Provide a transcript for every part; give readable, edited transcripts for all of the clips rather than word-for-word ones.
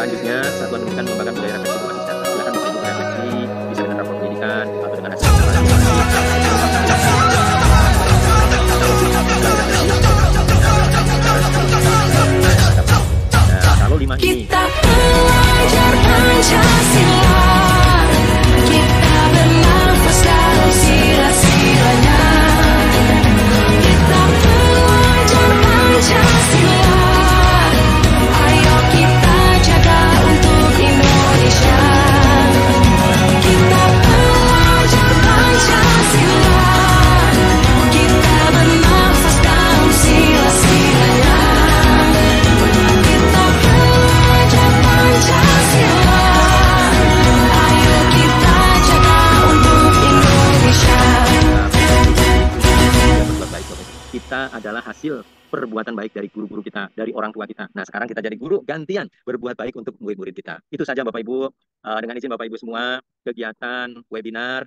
Selanjutnya, Satuan Pendidikan Mengembangkan Budaya Refleksi Edukasi Sehat. Silakan Bapak Ibu refleksi, bisa dengan rapor pendidikan atau dengan hasil evaluasi. Nah, kalau 5 ini Kita belajar Pancasila, kita bernafas dalam sila-silanya. Kita belajar Pancasila, ayo kita jaga untuk Indonesia. Kita belajar Pancasila, kita bernafas dalam sila-silanya. Kita belajar Pancasila, ayo kita jaga untuk Indonesia. berbuat baik, Bapak Ibu. Kita adalah hasil perbuatan baik dari guru-guru kita, dari orang tua kita. Nah, sekarang kita jadi guru, gantian berbuat baik untuk murid-murid kita. Itu saja Bapak Ibu. Dengan izin Bapak Ibu semua, kegiatan webinar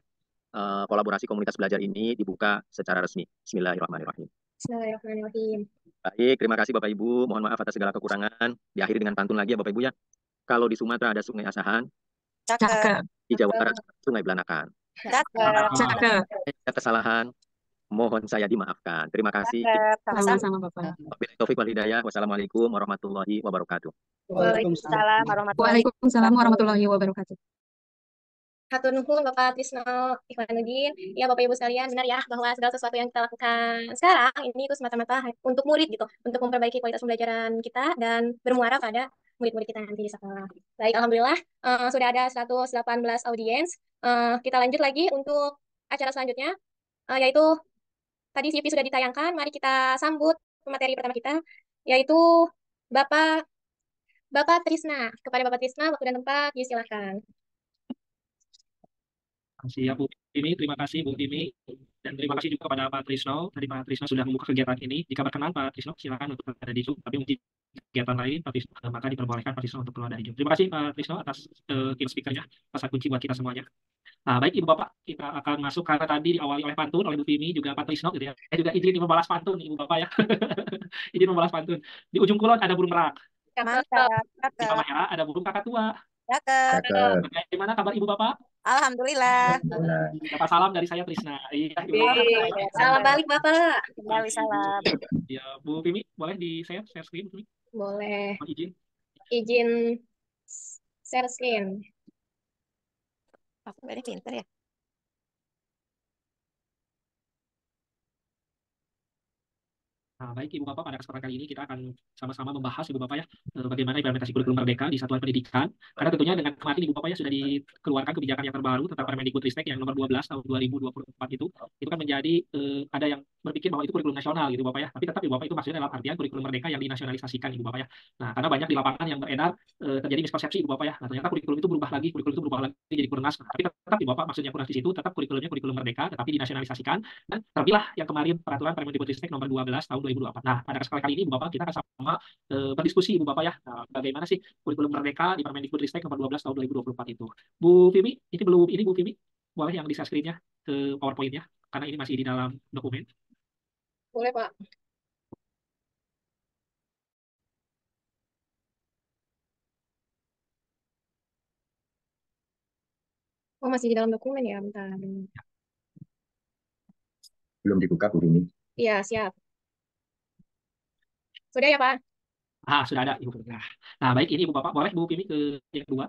kolaborasi komunitas belajar ini dibuka secara resmi. Bismillahirrahmanirrahim. Bismillahirrahmanirrahim. Baik, terima kasih Bapak Ibu. Mohon maaf atas segala kekurangan. Diakhiri dengan pantun lagi ya Bapak Ibu ya. Kalau di Sumatera ada Sungai Asahan, Cakep. di Jawa Barat Sungai Belanakan. Cakep. Cakep. Jika kesalahan, mohon saya dimaafkan. Terima kasih. Cakep. Sama-sama. Sama-sama Bapak. Wabillahi Taufik wal hidayah. Wassalamualaikum warahmatullahi wabarakatuh. Waalaikumsalam warahmatullahi Waalaikumsalam warahmatullahi wabarakatuh. Hatur nuhun Bapak Trisno Ikhwanuddin. Ya Bapak Ibu sekalian, benar ya bahwa segala sesuatu yang kita lakukan sekarang ini itu semata-mata untuk murid gitu, untuk memperbaiki kualitas pembelajaran kita dan bermuara pada murid-murid kita nanti di sekolah. Baik, alhamdulillah sudah ada 118 audiens. Kita lanjut lagi untuk acara selanjutnya, yaitu tadi CV sudah ditayangkan. Mari kita sambut pemateri pertama kita, yaitu Bapak Trisna. Kepada Bapak Trisna, waktu dan tempat disilahkan. Kasih ya Bu Timi, terima kasih Bu Timi, dan terima kasih juga kepada Pak Trisno. Tadi Pak Trisno sudah membuka kegiatan ini. Jika berkenan Pak Trisno, silakan untuk ada di Zoom. Tapi untuk kegiatan lain, Pak Trisno, maka diperbolehkan Pak Trisno untuk keluar dari Zoom. Terima kasih Pak Trisno atas tim speakernya, pesan kunci buat kita semuanya. Nah, baik Ibu Bapak, kita akan masuk karena tadi diawali oleh pantun oleh Bu Timi juga Pak Trisno gitu ya. Saya juga izin membalas pantun Ibu Bapak ya. Izin membalas pantun. Di ujung kulon ada burung merak, Mantap. di Cakep. Palmera ada burung kakaktua. Cakep. Bagaimana kabar Ibu Bapak? Alhamdulillah. Dapat salam dari saya Trisna. Iya, Ibu Oke, Bapak. salam balik Bapak. Kembali salam. Ya, Bu Timi, boleh di share screen, Bu Timi? Boleh. Mohon izin. Izin share screen. Aku ini pinter ya. Nah, baik Ibu Bapak, pada kesempatan kali ini kita akan sama-sama membahas Ibu Bapak ya, bagaimana implementasi kurikulum merdeka di satuan pendidikan. Karena tentunya dengan kemarin Ibu Bapak ya sudah dikeluarkan kebijakan yang terbaru tentang Permendikbudristek yang nomor 12 tahun 2024 itu kan menjadi ada yang berpikir bahwa itu kurikulum nasional gitu Bapak ya. Tapi tetap Ibu Bapak itu maksudnya dalam artian kurikulum merdeka yang dinasionalisasikan Ibu Bapak ya. Nah, karena banyak di lapangan yang beredar terjadi mispersepsi Ibu Bapak ya. Nah, ternyata kurikulum itu berubah lagi jadi Kurnas. Nah, tapi tetap Ibu Bapak maksudnya Kurnas di situ tetap kurikulumnya kurikulum merdeka tetapi dinasionalisasikan. Dan terlebihlah yang kemarin peraturan Permendikbudristek nomor 12 tahun 2024. Nah, pada kesempatan kali ini Ibu Bapak kita akan sama berdiskusi Ibu Bapak ya. Nah, bagaimana sih kurikulum merdeka di Permendikbudristek nomor 12 tahun 2024 itu. Bu Vimi, ini Bu Vimi, boleh yang di-share screen-nya ke PowerPoint-nya karena ini masih di dalam dokumen. Boleh Pak. Oh, masih di dalam dokumen ya, bentar. Belum dibuka Bu ini. Iya, siap. Sudah ya, Pak? Sudah ada Ibu. Nah, baik ini Ibu Bapak, boleh Bu Vimi ke yang kedua.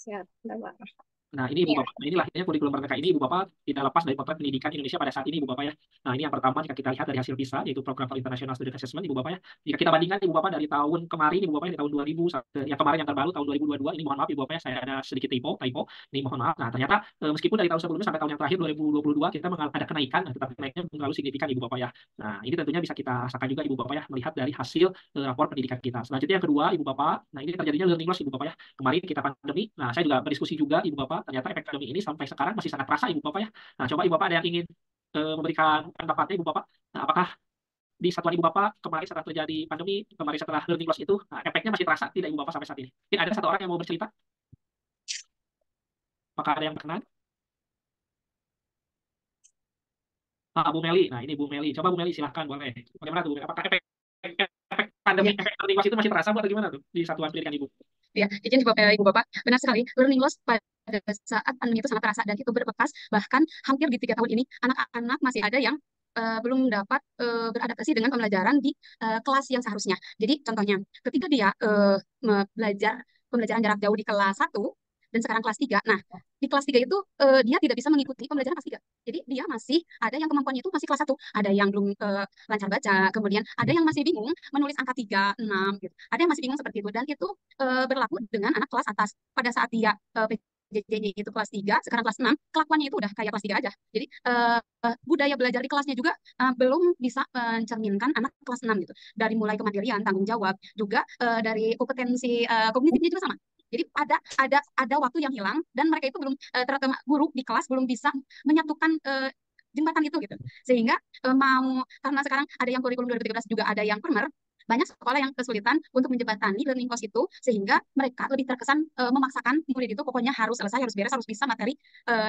Siap, bentar, Pak. Nah, ini Ibu Bapak, inilah intinya kurikulum merdeka ini Ibu Bapak tidak lepas dari potret pendidikan Indonesia pada saat ini Ibu Bapak ya. Nah, ini yang pertama jika kita lihat dari hasil PISA yaitu Program for International Student Assessment Ibu Bapak ya. Jika kita bandingkan Ibu Bapak dari tahun kemarin Ibu Bapak ya, di tahun 2000 yang kemarin yang terbaru tahun 2022 ini mohon maaf Ibu Bapak ya, saya ada sedikit typo. Ini mohon maaf. Nah, ternyata meskipun dari tahun sebelumnya sampai tahun yang terakhir 2022 kita ada kenaikan, tetapi naiknya belum terlalu signifikan Ibu Bapak ya. Nah, ini tentunya bisa kita rasakan juga Ibu Bapak ya melihat dari hasil rapor pendidikan kita. Selanjutnya yang kedua Ibu Bapak, nah ini terjadinya learning loss Ibu Bapak ya. Kemarin kita pandemi. Nah, saya juga berdiskusi juga Ibu Bapak, ternyata efek pandemi ini sampai sekarang masih sangat terasa Ibu Bapak ya. Nah, coba Ibu Bapak ada yang ingin memberikan pendapatnya Ibu Bapak. Nah, apakah di satuan Ibu Bapak kemarin setelah terjadi pandemi, kemarin setelah learning loss itu, nah, efeknya masih terasa tidak Ibu Bapak sampai saat ini? Mungkin ada satu orang yang mau bercerita? Apakah ada yang berkenan? Bu Meli, nah ini Bu Meli. Coba Bu Meli silahkan boleh. Bagaimana tuh? Apakah efek pandemi Ya, efek learning loss itu masih terasa Bu atau gimana tuh di satuan pendidikan Ibu? ya, izin Ibu Bapak, benar sekali. Learning loss pada saat pandemi itu sangat terasa dan itu berbekas. Bahkan hampir di 3 tahun ini, anak-anak masih ada yang belum dapat beradaptasi dengan pembelajaran di kelas yang seharusnya. Jadi contohnya, ketika dia belajar pembelajaran jarak jauh di kelas 1 dan sekarang kelas 3, nah di kelas 3 itu dia tidak bisa mengikuti pembelajaran kelas 3. Jadi dia masih ada yang kemampuannya itu masih kelas 1, ada yang belum lancar baca, kemudian ada yang masih bingung menulis angka 3, 6 gitu. Ada yang masih bingung seperti itu dan itu berlaku dengan anak kelas atas. Pada saat dia PJJ-nya itu kelas 3, sekarang kelas 6, kelakuannya itu udah kayak kelas 3 aja. Jadi budaya belajar di kelasnya juga belum bisa mencerminkan anak kelas 6 gitu. Dari mulai kemandirian, tanggung jawab, juga dari kompetensi kognitifnya juga sama. Jadi ada waktu yang hilang dan mereka itu belum terutama guru di kelas belum bisa menyatukan jembatan itu gitu. Sehingga karena sekarang ada yang kurikulum 2013 juga ada yang permer, banyak sekolah yang kesulitan untuk menjembatani learning loss itu sehingga mereka lebih terkesan memaksakan murid itu pokoknya harus selesai, harus beres, harus bisa materi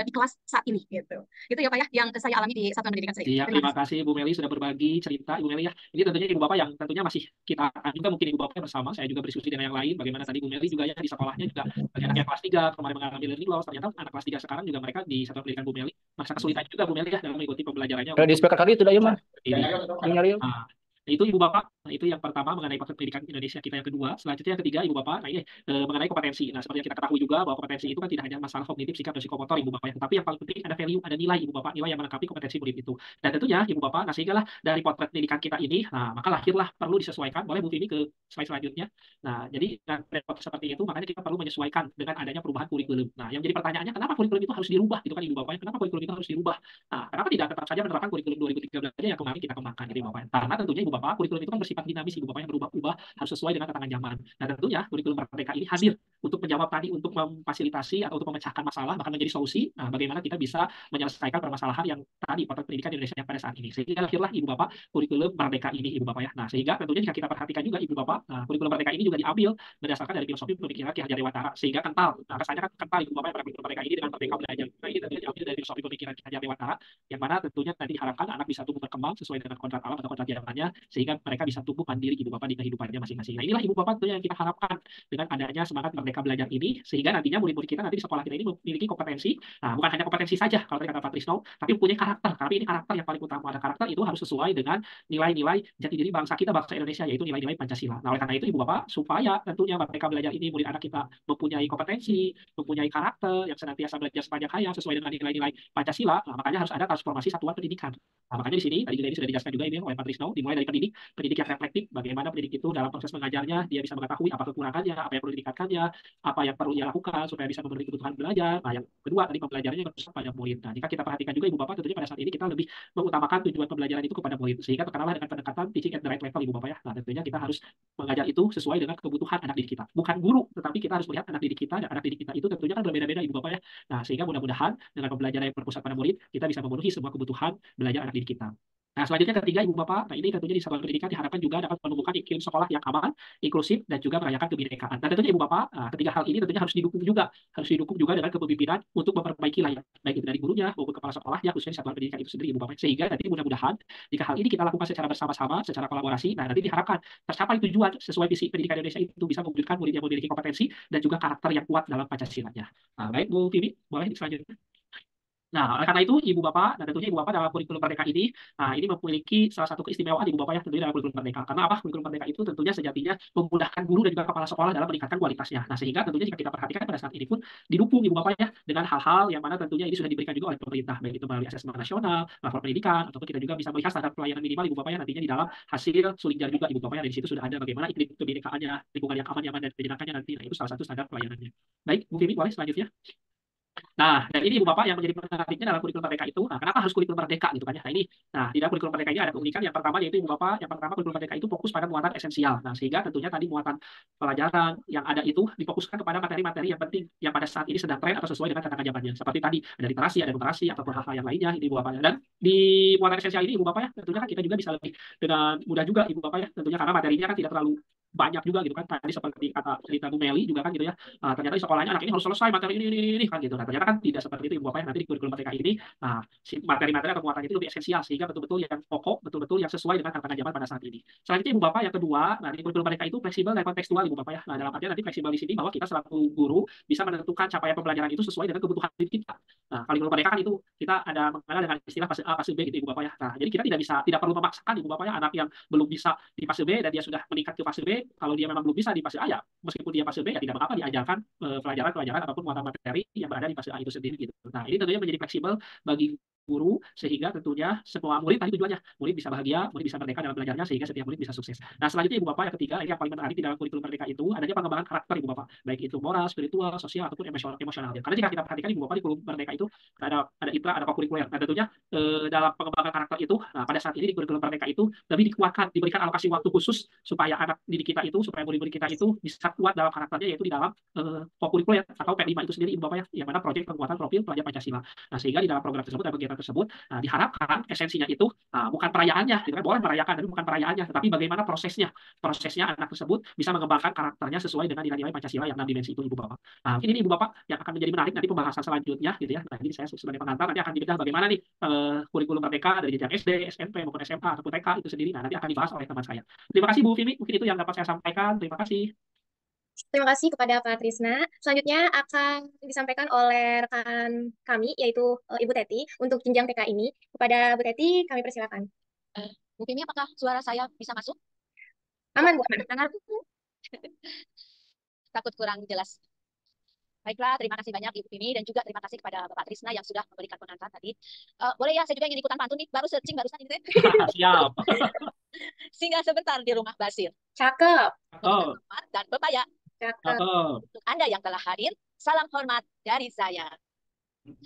di kelas saat ini gitu. Itu ya Pak ya yang saya alami di satuan pendidikan saya. Iya, Terima terima kasih. kasih Bu Meli sudah berbagi cerita Ibu Meli ya. Ini tentunya Ibu Bapak yang tentunya masih kita juga mungkin Ibu Bapak bersama. Saya juga berdiskusi dengan yang lain. Bagaimana tadi Bu Meli juga ya di sekolahnya juga bagi anak yang kelas 3 kemarin mengalami learning loss. Ternyata anak kelas 3 sekarang juga mereka di satuan pendidikan Bu Meli masa kesulitan juga Bu Meli ya dalam mengikuti pembelajarannya Di speaker kali itu dah ya mah. ini. Nyari yuk. Nah, itu Ibu Bapak, nah, itu yang pertama mengenai proses pendidikan Indonesia kita yang kedua. Selanjutnya yang ketiga Ibu Bapak, nah ini mengenai kompetensi. Nah, seperti yang kita ketahui juga bahwa kompetensi itu kan tidak hanya masalah kognitif, sikap, dan psikomotor Ibu Bapak ya, tetapi yang paling penting ada value, ada nilai Ibu Bapak, nilai yang melengkapi kompetensi murid itu. Dan tentunya Ibu Bapak, nah sehinggalah dari potret pendidikan kita ini, nah maka lahirlah perlu disesuaikan. Boleh Bu Vini ke slide selanjutnya. Nah, jadi dengan potret seperti itu, makanya kita perlu menyesuaikan dengan adanya perubahan kurikulum. Nah, yang jadi pertanyaannya kenapa kurikulum itu harus dirubah gitu kan Ibu Bapak ya? Kenapa kurikulum itu harus dirubah? Nah, kenapa tidak tetap saja menerapkan kurikulum 2013 aja yang kemarin kita kembangkan gitu Ibu Bapak ya? Karena tentunya Ibu Bapak, kurikulum itu kan bersifat dinamis Ibu Bapak yang berubah-ubah harus sesuai dengan tantangan zaman. Nah, tentunya kurikulum Merdeka ini hadir untuk menjawab tadi, untuk memfasilitasi atau untuk memecahkan masalah, bahkan menjadi solusi. Nah, bagaimana kita bisa menyelesaikan permasalahan yang tadi potret pendidikan Indonesia yang pada saat ini. Sehingga lahirlah Ibu Bapak kurikulum Merdeka ini Ibu Bapak ya. Nah, sehingga tentunya jika kita perhatikan juga Ibu Bapak, nah, kurikulum Merdeka ini juga diambil berdasarkan dari filosofi pemikiran Ki Hajar Dewantara, sehingga kental. Nah, rasanya kan kental Ibu Bapak ya, pada kurikulum Merdeka ini dengan Merdeka Belajar. Nah, ini tentunya diambil dari filosofi pemikiran Ki Hajar Dewantara, yang mana tentunya nanti diharapkan anak bisa tumbuh berkembang sesuai dengan kodrat alam atau kodrat zamannya, sehingga mereka bisa tumbuh mandiri Ibu Bapak di kehidupannya masing-masing. Nah, inilah Ibu Bapak tentunya yang kita harapkan dengan adanya semangat Merdeka Belajar ini, sehingga nantinya murid-murid kita nanti di sekolah kita ini memiliki kompetensi. Nah, bukan hanya kompetensi saja kalau tadi kata Pak Trisno, tapi mempunyai karakter. Tapi ini karakter yang paling utama. Ada karakter itu harus sesuai dengan nilai-nilai jati diri bangsa kita, bangsa Indonesia, yaitu nilai-nilai Pancasila. Nah, oleh karena itu Ibu Bapak, supaya tentunya Merdeka Belajar ini murid anak kita mempunyai kompetensi, mempunyai karakter yang senantiasa belajar sepanjang hayat sesuai dengan nilai-nilai Pancasila, nah, makanya harus ada transformasi satuan pendidikan. Nah, makanya di sini tadi juga ini sudah dijelaskan juga ini oleh Pak Trisno, dimulai dari pendidik yang reflektif, bagaimana pendidik itu dalam proses mengajarnya dia bisa mengetahui apa kekurangannya, apa yang perlu ditingkatkannya, apa yang perlu ia lakukan supaya bisa memenuhi kebutuhan belajar. Nah, yang kedua tadi pembelajarannya berpusat pada murid. Nah, jika kita perhatikan juga Ibu Bapak, tentunya pada saat ini kita lebih mengutamakan tujuan pembelajaran itu kepada murid, sehingga terkenallah dengan pendekatan teaching at the right level Ibu Bapak ya. Nah, tentunya kita harus mengajar itu sesuai dengan kebutuhan anak didik kita, bukan guru, tetapi kita harus melihat anak didik kita, dan anak didik kita itu tentunya kan berbeda-beda Ibu Bapak ya. Nah, sehingga mudah-mudahan dengan pembelajaran yang berpusat pada murid, kita bisa memenuhi semua kebutuhan belajar anak didik kita. Nah, selanjutnya ketiga Ibu Bapak, nah ini tentunya di satuan pendidikan diharapkan juga dapat menumbuhkan iklim sekolah yang aman, inklusif, dan juga merayakan kebinekaan. Dan tentunya Ibu Bapak, ketiga hal ini tentunya harus didukung juga dengan kepemimpinan untuk memperbaiki layanan, baik itu dari gurunya maupun kepala sekolahnya, khususnya di satuan pendidikan itu sendiri Ibu Bapak. Sehingga nanti mudah-mudahan jika hal ini kita lakukan secara bersama-sama, secara kolaborasi, nah nanti diharapkan tercapai tujuan sesuai visi pendidikan Indonesia itu bisa mewujudkan murid yang memiliki kompetensi dan juga karakter yang kuat dalam Pancasilanya. Nah, baik Bu Vivi, boleh selanjutnya. Nah, oleh karena itu Ibu Bapak, dan tentunya Ibu Bapak dalam kurikulum Merdeka ini, nah ini memiliki salah satu keistimewaan Ibu Bapak ya tentunya dalam kurikulum Merdeka. Karena apa? Kurikulum Merdeka itu tentunya sejatinya memudahkan guru dan juga kepala sekolah dalam meningkatkan kualitasnya. Nah, sehingga tentunya jika kita perhatikan pada saat ini pun didukung Ibu Bapak ya dengan hal-hal yang mana tentunya ini sudah diberikan juga oleh pemerintah, baik itu melalui asesmen nasional, lapor pendidikan, ataupun kita juga bisa melihat standar pelayanan minimal Ibu Bapak ya nantinya di dalam hasil suling jari juga Ibu Bapak ya. Di situ sudah ada bagaimana iklim kebinekaannya, lingkungan yang aman, nyaman, dan menyenangkannya nanti. Nah, itu salah satu standar pelayanannya. Baik, Bu Vivi, boleh selanjutnya. Nah, dan ini Ibu Bapak yang menjadi menariknya dalam kurikulum Merdeka itu. Nah, kenapa harus kurikulum Merdeka gitu kan ya? Nah, ini, di dalam kurikulum Merdeka ini ada keunikan yang pertama yaitu Ibu Bapak, yang pertama kurikulum Merdeka itu fokus pada muatan esensial. Nah, sehingga tentunya tadi muatan pelajaran yang ada itu difokuskan kepada materi-materi yang penting yang pada saat ini sedang tren atau sesuai dengan tantangan zamannya. Seperti tadi ada literasi, ada numerasi ataupun hal-hal yang lainnya ini Ibu Bapak. Dan di muatan esensial ini Ibu Bapak ya, tentunya kan kita juga bisa lebih dengan mudah juga Ibu Bapak ya, tentunya karena materinya kan tidak terlalu banyak juga gitu kan. Tadi seperti kata cerita Bu Meli juga kan gitu ya. Ternyata di sekolahnya anak ini harus selesai materi ini kan gitu. Nah, ternyata kan kan tidak seperti itu Ibu Bapak ya. Nanti di kurikulum Merdeka ini materi-materi atau muatannya itu lebih esensial sehingga betul-betul yang pokok, betul-betul yang sesuai dengan tantangan zaman pada saat ini. Selanjutnya Ibu Bapak yang kedua, nanti kurikulum Merdeka itu fleksibel dan kontekstual Ibu Bapak ya. Nah, dalam artian nanti fleksibel di sini bahwa kita selaku guru bisa menentukan capaian pembelajaran itu sesuai dengan kebutuhan diri kita. Nah, kurikulum Merdeka kan itu kita ada mengenal dengan istilah fase A, fase B gitu Ibu Bapak ya. Nah, jadi kita tidak perlu memaksakan Ibu Bapak ya anak yang belum bisa di fase B dan dia sudah meningkat ke fase B, kalau dia memang belum bisa di fase A ya meskipun dia fase B ya tidak mengapa diajarkan pelajaran-pelajaran ataupun muatan materi yang berada di fase A itu sendiri gitu. Nah, ini tentunya menjadi fleksibel bagi guru sehingga tentunya semua murid tadi tujuannya murid bisa bahagia, murid bisa merdeka dalam belajarnya sehingga setiap murid bisa sukses. Nah, selanjutnya Ibu Bapak yang ketiga ini yang paling menarik di dalam kurikulum Merdeka itu adanya pengembangan karakter Ibu Bapak, baik itu moral, spiritual, sosial ataupun emosional. Karena jika kita perhatikan Ibu Bapak di kurikulum Merdeka itu ada IPRA, ada kokurikuler. Nah, tentunya dalam pengembangan karakter itu, nah pada saat ini di kurikulum Merdeka itu lebih dikuatkan, diberikan alokasi waktu khusus supaya anak didik kita itu, supaya murid-murid kita itu bisa kuat dalam karakternya yaitu di dalam kokurikuler atau P5 itu sendiri Ibu Bapak ya, yang mana proyek penguatan profil pelajar Pancasila. Nah, sehingga di dalam program tersebut dan kegiatan tersebut diharapkan esensinya itu bukan perayaannya, gitu kan, boleh merayakan tapi bukan perayaannya, tetapi bagaimana prosesnya anak tersebut bisa mengembangkan karakternya sesuai dengan nilai-nilai Pancasila yang 6 dimensi itu Ibu Bapak. Nah, mungkin ini Ibu Bapak yang akan menjadi menarik nanti pembahasan selanjutnya gitu ya. Nah, ini saya sebagai pengantar nanti akan dibedah bagaimana nih kurikulum Merdeka dari jenjang SD, SMP maupun SMA ataupun TK itu sendiri. Nah, nanti akan dibahas oleh teman saya. Terima kasih Bu Vivi, mungkin itu yang dapat saya sampaikan. Terima kasih. Terima kasih kepada Pak Trisna. Selanjutnya akan disampaikan oleh rekan kami, yaitu Ibu Teti, untuk jenjang TK ini. Kepada Bu Teti, kami persilakan. Bu Vini, apakah suara saya bisa masuk? Aman, Bu, aman. Dengar? Takut kurang jelas. Baiklah, terima kasih banyak Ibu Vini dan juga terima kasih kepada Bapak Trisna yang sudah memberikan pengantar tadi. Boleh ya, saya juga ingin ikutan pantun nih, baru searching barusan ini. Siap. Singgah sebentar di rumah Basir. Cakep. Oh, Dan Bepaya. Cakep. Untuk Anda yang telah hadir, salam hormat dari saya.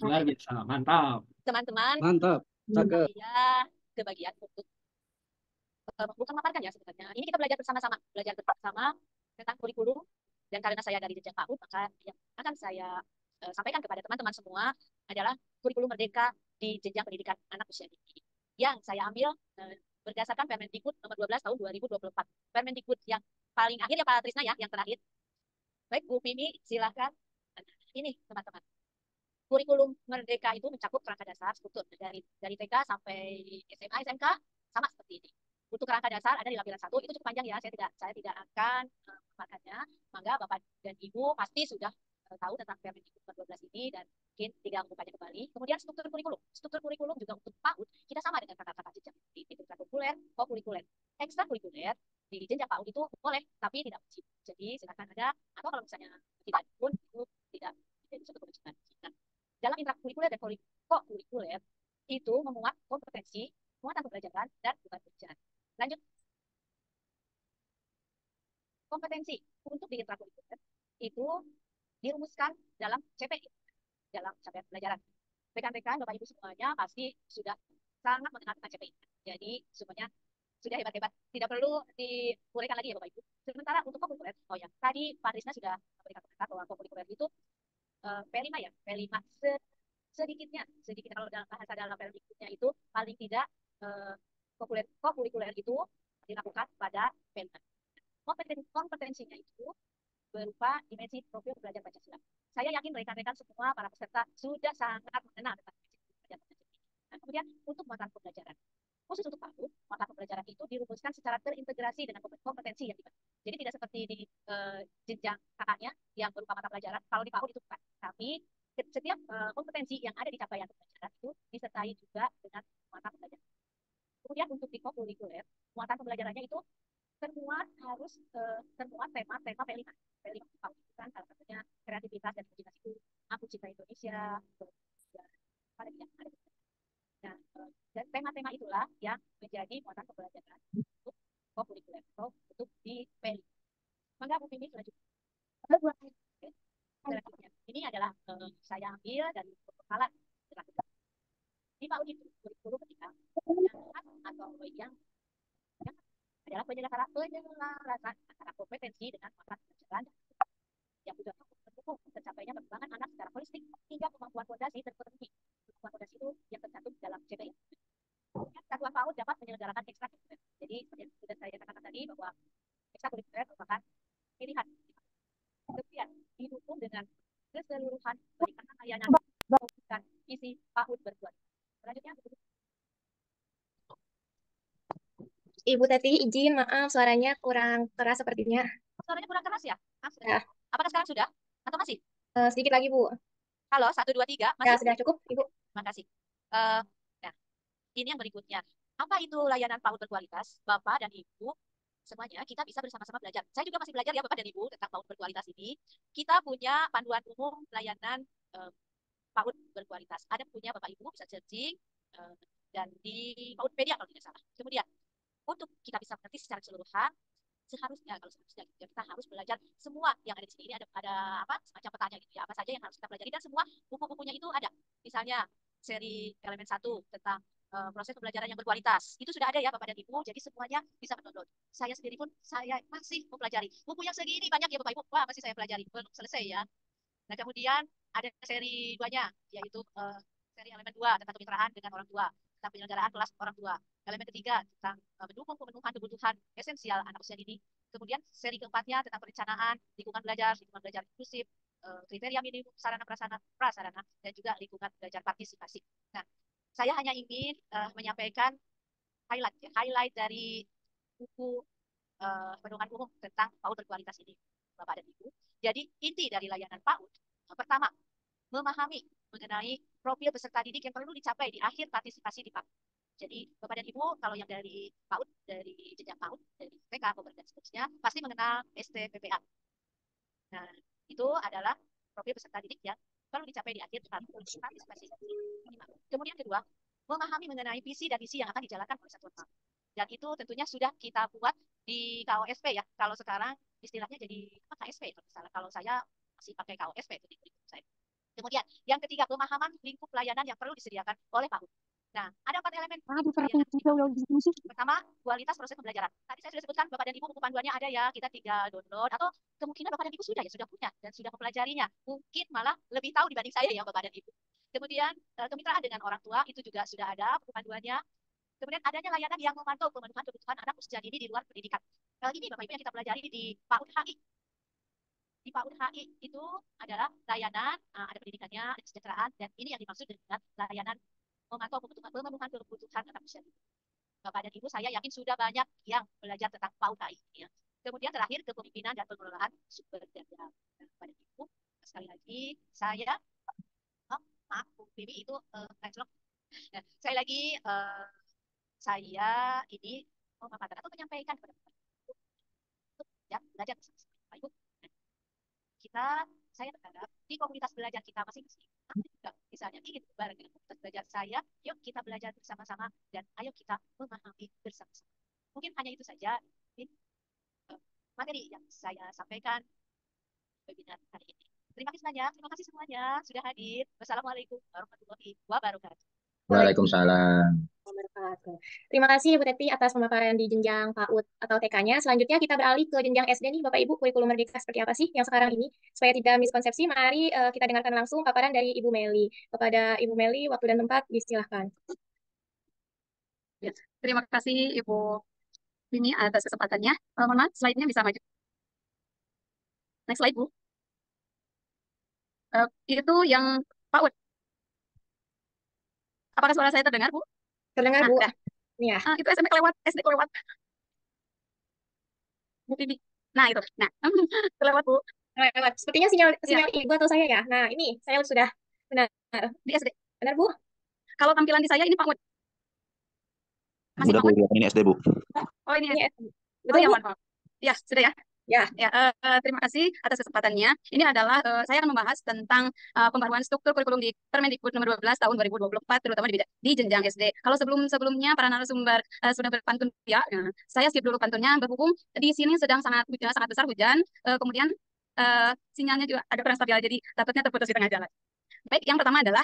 luar biasa, mantap. Teman-teman, Mantap. Cakep. saya kebagian untuk bukan memaparkan ya sebenarnya. Ini kita belajar bersama-sama tentang kurikulum. Dan karena saya dari jenjang PAUD, maka yang akan saya sampaikan kepada teman-teman semua adalah kurikulum Merdeka di jenjang pendidikan anak usia dini. Yang saya ambil berdasarkan Permendikbud nomor 12 tahun 2024. Permendikbud yang paling akhir ya Pak Trisna ya, yang terakhir. Baik Bu Vini, silakan. Ini teman-teman. Kurikulum Merdeka itu mencakup kerangka dasar struktur dari TK sampai SMA, SMK sama seperti ini. Untuk kerangka dasar ada di lampiran 1, itu cukup panjang ya, saya tidak akan memakannya. Mangga Bapak dan Ibu pasti sudah tahu tentang Permendikbud nomor 12 ini dan mungkin tidak membukanya kembali. Kemudian struktur kurikulum. Struktur kurikulum juga untuk PAUD kita sama dengan kata-kata jenjang di intrakurikuler, kokurikuler, ekstrakurikuler. Di jenjang PAUD itu boleh tapi tidak wajib. Jadi silakan ada, atau kalau misalnya tidak pun itu tidak menjadi suatu kewajiban. Nah, dalam intrakurikuler dan kokurikuler itu memuat kompetensi, muatan pembelajaran dan beban pembelajaran. Lanjut. Kompetensi untuk di intrakurikuler itu dirumuskan dalam CPI, dalam capaian pembelajaran. Rekan-rekan, Bapak Ibu semuanya pasti sudah sangat mengenal tentang CPI. Jadi semuanya sudah hebat-hebat. Tidak perlu diuraikan lagi ya Bapak Ibu. Sementara untuk kokurikuler, oh ya, tadi Pak Trisna sudah memberikan komentar bahwa kokurikuler itu P5 ya, P5 sedikit kalau dalam bahasa dalam Permendikbudnya itu paling tidak kokurikuler itu dilakukan pada P5. Kompetensinya itu berupa dimensi profil belajar Pancasila. Saya yakin rekan-rekan semua para peserta sudah sangat mengenal tentang dimensi belajar Pancasila. Nah, kemudian untuk muatan pembelajaran, khusus untuk PAUD, muatan pembelajaran itu dirumuskan secara terintegrasi dengan kompetensi yang dibangun. Jadi tidak seperti di jenjang kakaknya yang berupa mata pelajaran. Kalau di PAUD itu bukan. Tapi setiap kompetensi yang ada di capaian pembelajaran itu disertai juga dengan muatan pembelajaran. Kemudian untuk di kokurikuler, muatan pembelajarannya itu termuat tema P5. P5 PAUD itu kan salah satunya kreativitas dan imajinasi, aku cinta Indonesia, ada. Nah, dan tema-tema itulah yang menjadi muatan pembelajaran untuk kokurikuler atau untuk di P5. Maka Bu Vini selanjutnya. Selanjutnya, ini adalah saya ambil dari kepala di PAUD itu kurikulum ketika yang khas atau yang adalah penyelarasan antara kompetensi dengan muatan pembelajaran yang juga mendukung tercapainya perkembangan anak secara holistik hingga kemampuan fondasi terpenuhi. Kemampuan fondasi itu yang tercantum dalam CPI. Satuan PAUD dapat menyelenggarakan ekstrakurikuler. Jadi seperti yang sudah saya katakan tadi bahwa ekstrakurikuler merupakan pilihan. Kemudian didukung dengan keseluruhan baik layanan isi PAUD berkualitas. Selanjutnya, Ibu Teti, izin, maaf, suaranya kurang keras sepertinya. suaranya kurang keras ya? Sudah. Ya, Apakah sekarang sudah? Atau masih? sedikit lagi, Bu. Halo, 1, 2, 3, Ya, masih? sudah cukup, Ibu. Terima kasih. Nah, ini yang berikutnya. Apa itu layanan PAUD berkualitas? Bapak dan Ibu, semuanya kita bisa bersama-sama belajar. Saya juga masih belajar ya Bapak dan Ibu tentang PAUD berkualitas ini. Kita punya panduan umum layanan eh, PAUD berkualitas. Ada punya Bapak Ibu bisa searching eh, dan di PAUDpedia kalau tidak salah. Kemudian untuk kita bisa mengerti secara keseluruhan, seharusnya kalau seharusnya gitu ya, kita harus belajar semua yang ada di sini. Ini ada apa semacam petanya gitu ya, apa saja yang harus kita pelajari dan semua buku-bukunya itu ada. Misalnya seri elemen 1 tentang proses pembelajaran yang berkualitas. Itu sudah ada ya Bapak dan Ibu, jadi semuanya bisa mendownload. Saya sendiri pun saya masih mempelajari. Buku yang segini banyak ya Bapak Ibu. Wah, masih saya pelajari. Belum selesai ya. Nah, kemudian ada seri 2-nya, yaitu seri elemen 2 tentang kemitraan dengan orang tua, tentang penyelenggaraan kelas orang tua. Elemen ketiga tentang mendukung pemenuhan kebutuhan esensial anak usia dini. Kemudian seri keempatnya tentang perencanaan, lingkungan belajar inklusif, kriteria minimum sarana prasarana, dan juga lingkungan belajar partisipasi. Nah, saya hanya ingin menyampaikan highlight dari buku pedoman umum tentang PAUD berkualitas ini, Bapak dan Ibu. Jadi inti dari layanan PAUD, pertama, memahami mengenai profil peserta didik yang perlu dicapai di akhir partisipasi di PAUD. Jadi Bapak dan Ibu, kalau yang dari PAUD, dari jenjang PAUD, dari TK, Kober, dan seterusnya, pasti mengenal STPPA. Nah, itu adalah profil peserta didik yang perlu dicapai di akhir partisipasi. Kemudian kedua, memahami mengenai visi dan misi yang akan dijalankan oleh satuan PAUD. Dan itu tentunya sudah kita buat di KOSP ya. Kalau sekarang istilahnya jadi apa KSP kalau misalnya. Kalau saya masih pakai KOSP itu di kurikulum saya. Kemudian yang ketiga, pemahaman lingkup pelayanan yang perlu disediakan oleh PAUD. Nah, ada 4 elemen pelayanan. Pertama, kualitas proses pembelajaran. Tadi saya sudah sebutkan Bapak dan Ibu buku panduannya ada ya, kita tinggal download atau kemungkinan Bapak dan Ibu sudah punya dan sudah mempelajarinya. Mungkin malah lebih tahu dibanding saya ya Bapak dan Ibu. Kemudian kemitraan dengan orang tua itu juga sudah ada buku panduannya. Kemudian adanya layanan yang memantau pemenuhan kebutuhan anak usia dini di luar pendidikan. Ini Bapak Ibu yang kita pelajari di PAUD HI. Di PAUD HI itu adalah layanan, ada pendidikannya, ada kesejahteraan, dan ini yang dimaksud dengan layanan memantau pemenuhan kebutuhan anak usia dini. Bapak dan Ibu, saya yakin sudah banyak yang belajar tentang PAUD HI. Ya. Kemudian terakhir, kepemimpinan dan pengelolaan sumber daya. Bapak dan Ibu, sekali lagi, saya, maaf, Bu Bibi itu nah, sekali lagi, saya ini memaparkan atau menyampaikan kepada Bapak Ibu untuk belajar bersama Bapak Ibu. Saya berharap di komunitas belajar kita masing-masing, misalnya ingin bareng dengan komunitas belajar saya, yuk kita belajar bersama-sama dan ayo kita memahami bersama-sama. Mungkin hanya itu saja materi yang saya sampaikan webinar hari ini. Terima kasih banyak, terima kasih semuanya sudah hadir. Wassalamualaikum warahmatullahi wabarakatuh. Waalaikumsalam. Terima kasih Bu Teti atas pemaparan di jenjang PAUD atau TK-nya. Selanjutnya kita beralih ke jenjang SD nih Bapak Ibu, kurikulum Merdeka seperti apa sih yang sekarang ini? Supaya tidak miskonsepsi, mari kita dengarkan langsung paparan dari Ibu Meli. Kepada Ibu Meli, waktu dan tempat disilahkan. Ya, terima kasih Ibu Vini atas kesempatannya. Mohon maaf, slide-nya bisa maju. Next slide, Bu. Itu yang PAUD. Apakah suara saya terdengar, Bu? Terdengar, Nah, Bu. dah. Ya. Itu SMP kelewat, SD kelewat. Bu Vivi. Nah, itu. Nah, kelewat, Bu. Lewat. Sepertinya sinyal Ibu atau saya ya. Nah, ini saya sudah benar. Di SD. Benar, Bu? Kalau tampilan di saya ini PAUD. Masih Udah Bu, PAUD? ini SD Bu. Oh, ini SD. Betul, ya, Bu? maaf. Ya, sudah ya. Ya. Terima kasih atas kesempatannya. Ini adalah saya akan membahas tentang pembaruan struktur kurikulum di Permendikbud nomor 12 tahun 2024 terutama di jenjang SD. Kalau sebelumnya para narasumber sudah berpantun ya, saya skip dulu pantunnya. Berhubung di sini sedang sangat besar hujan, kemudian sinyalnya juga agak kurang stabil, jadi takutnya terputus di tengah jalan. Baik, yang pertama adalah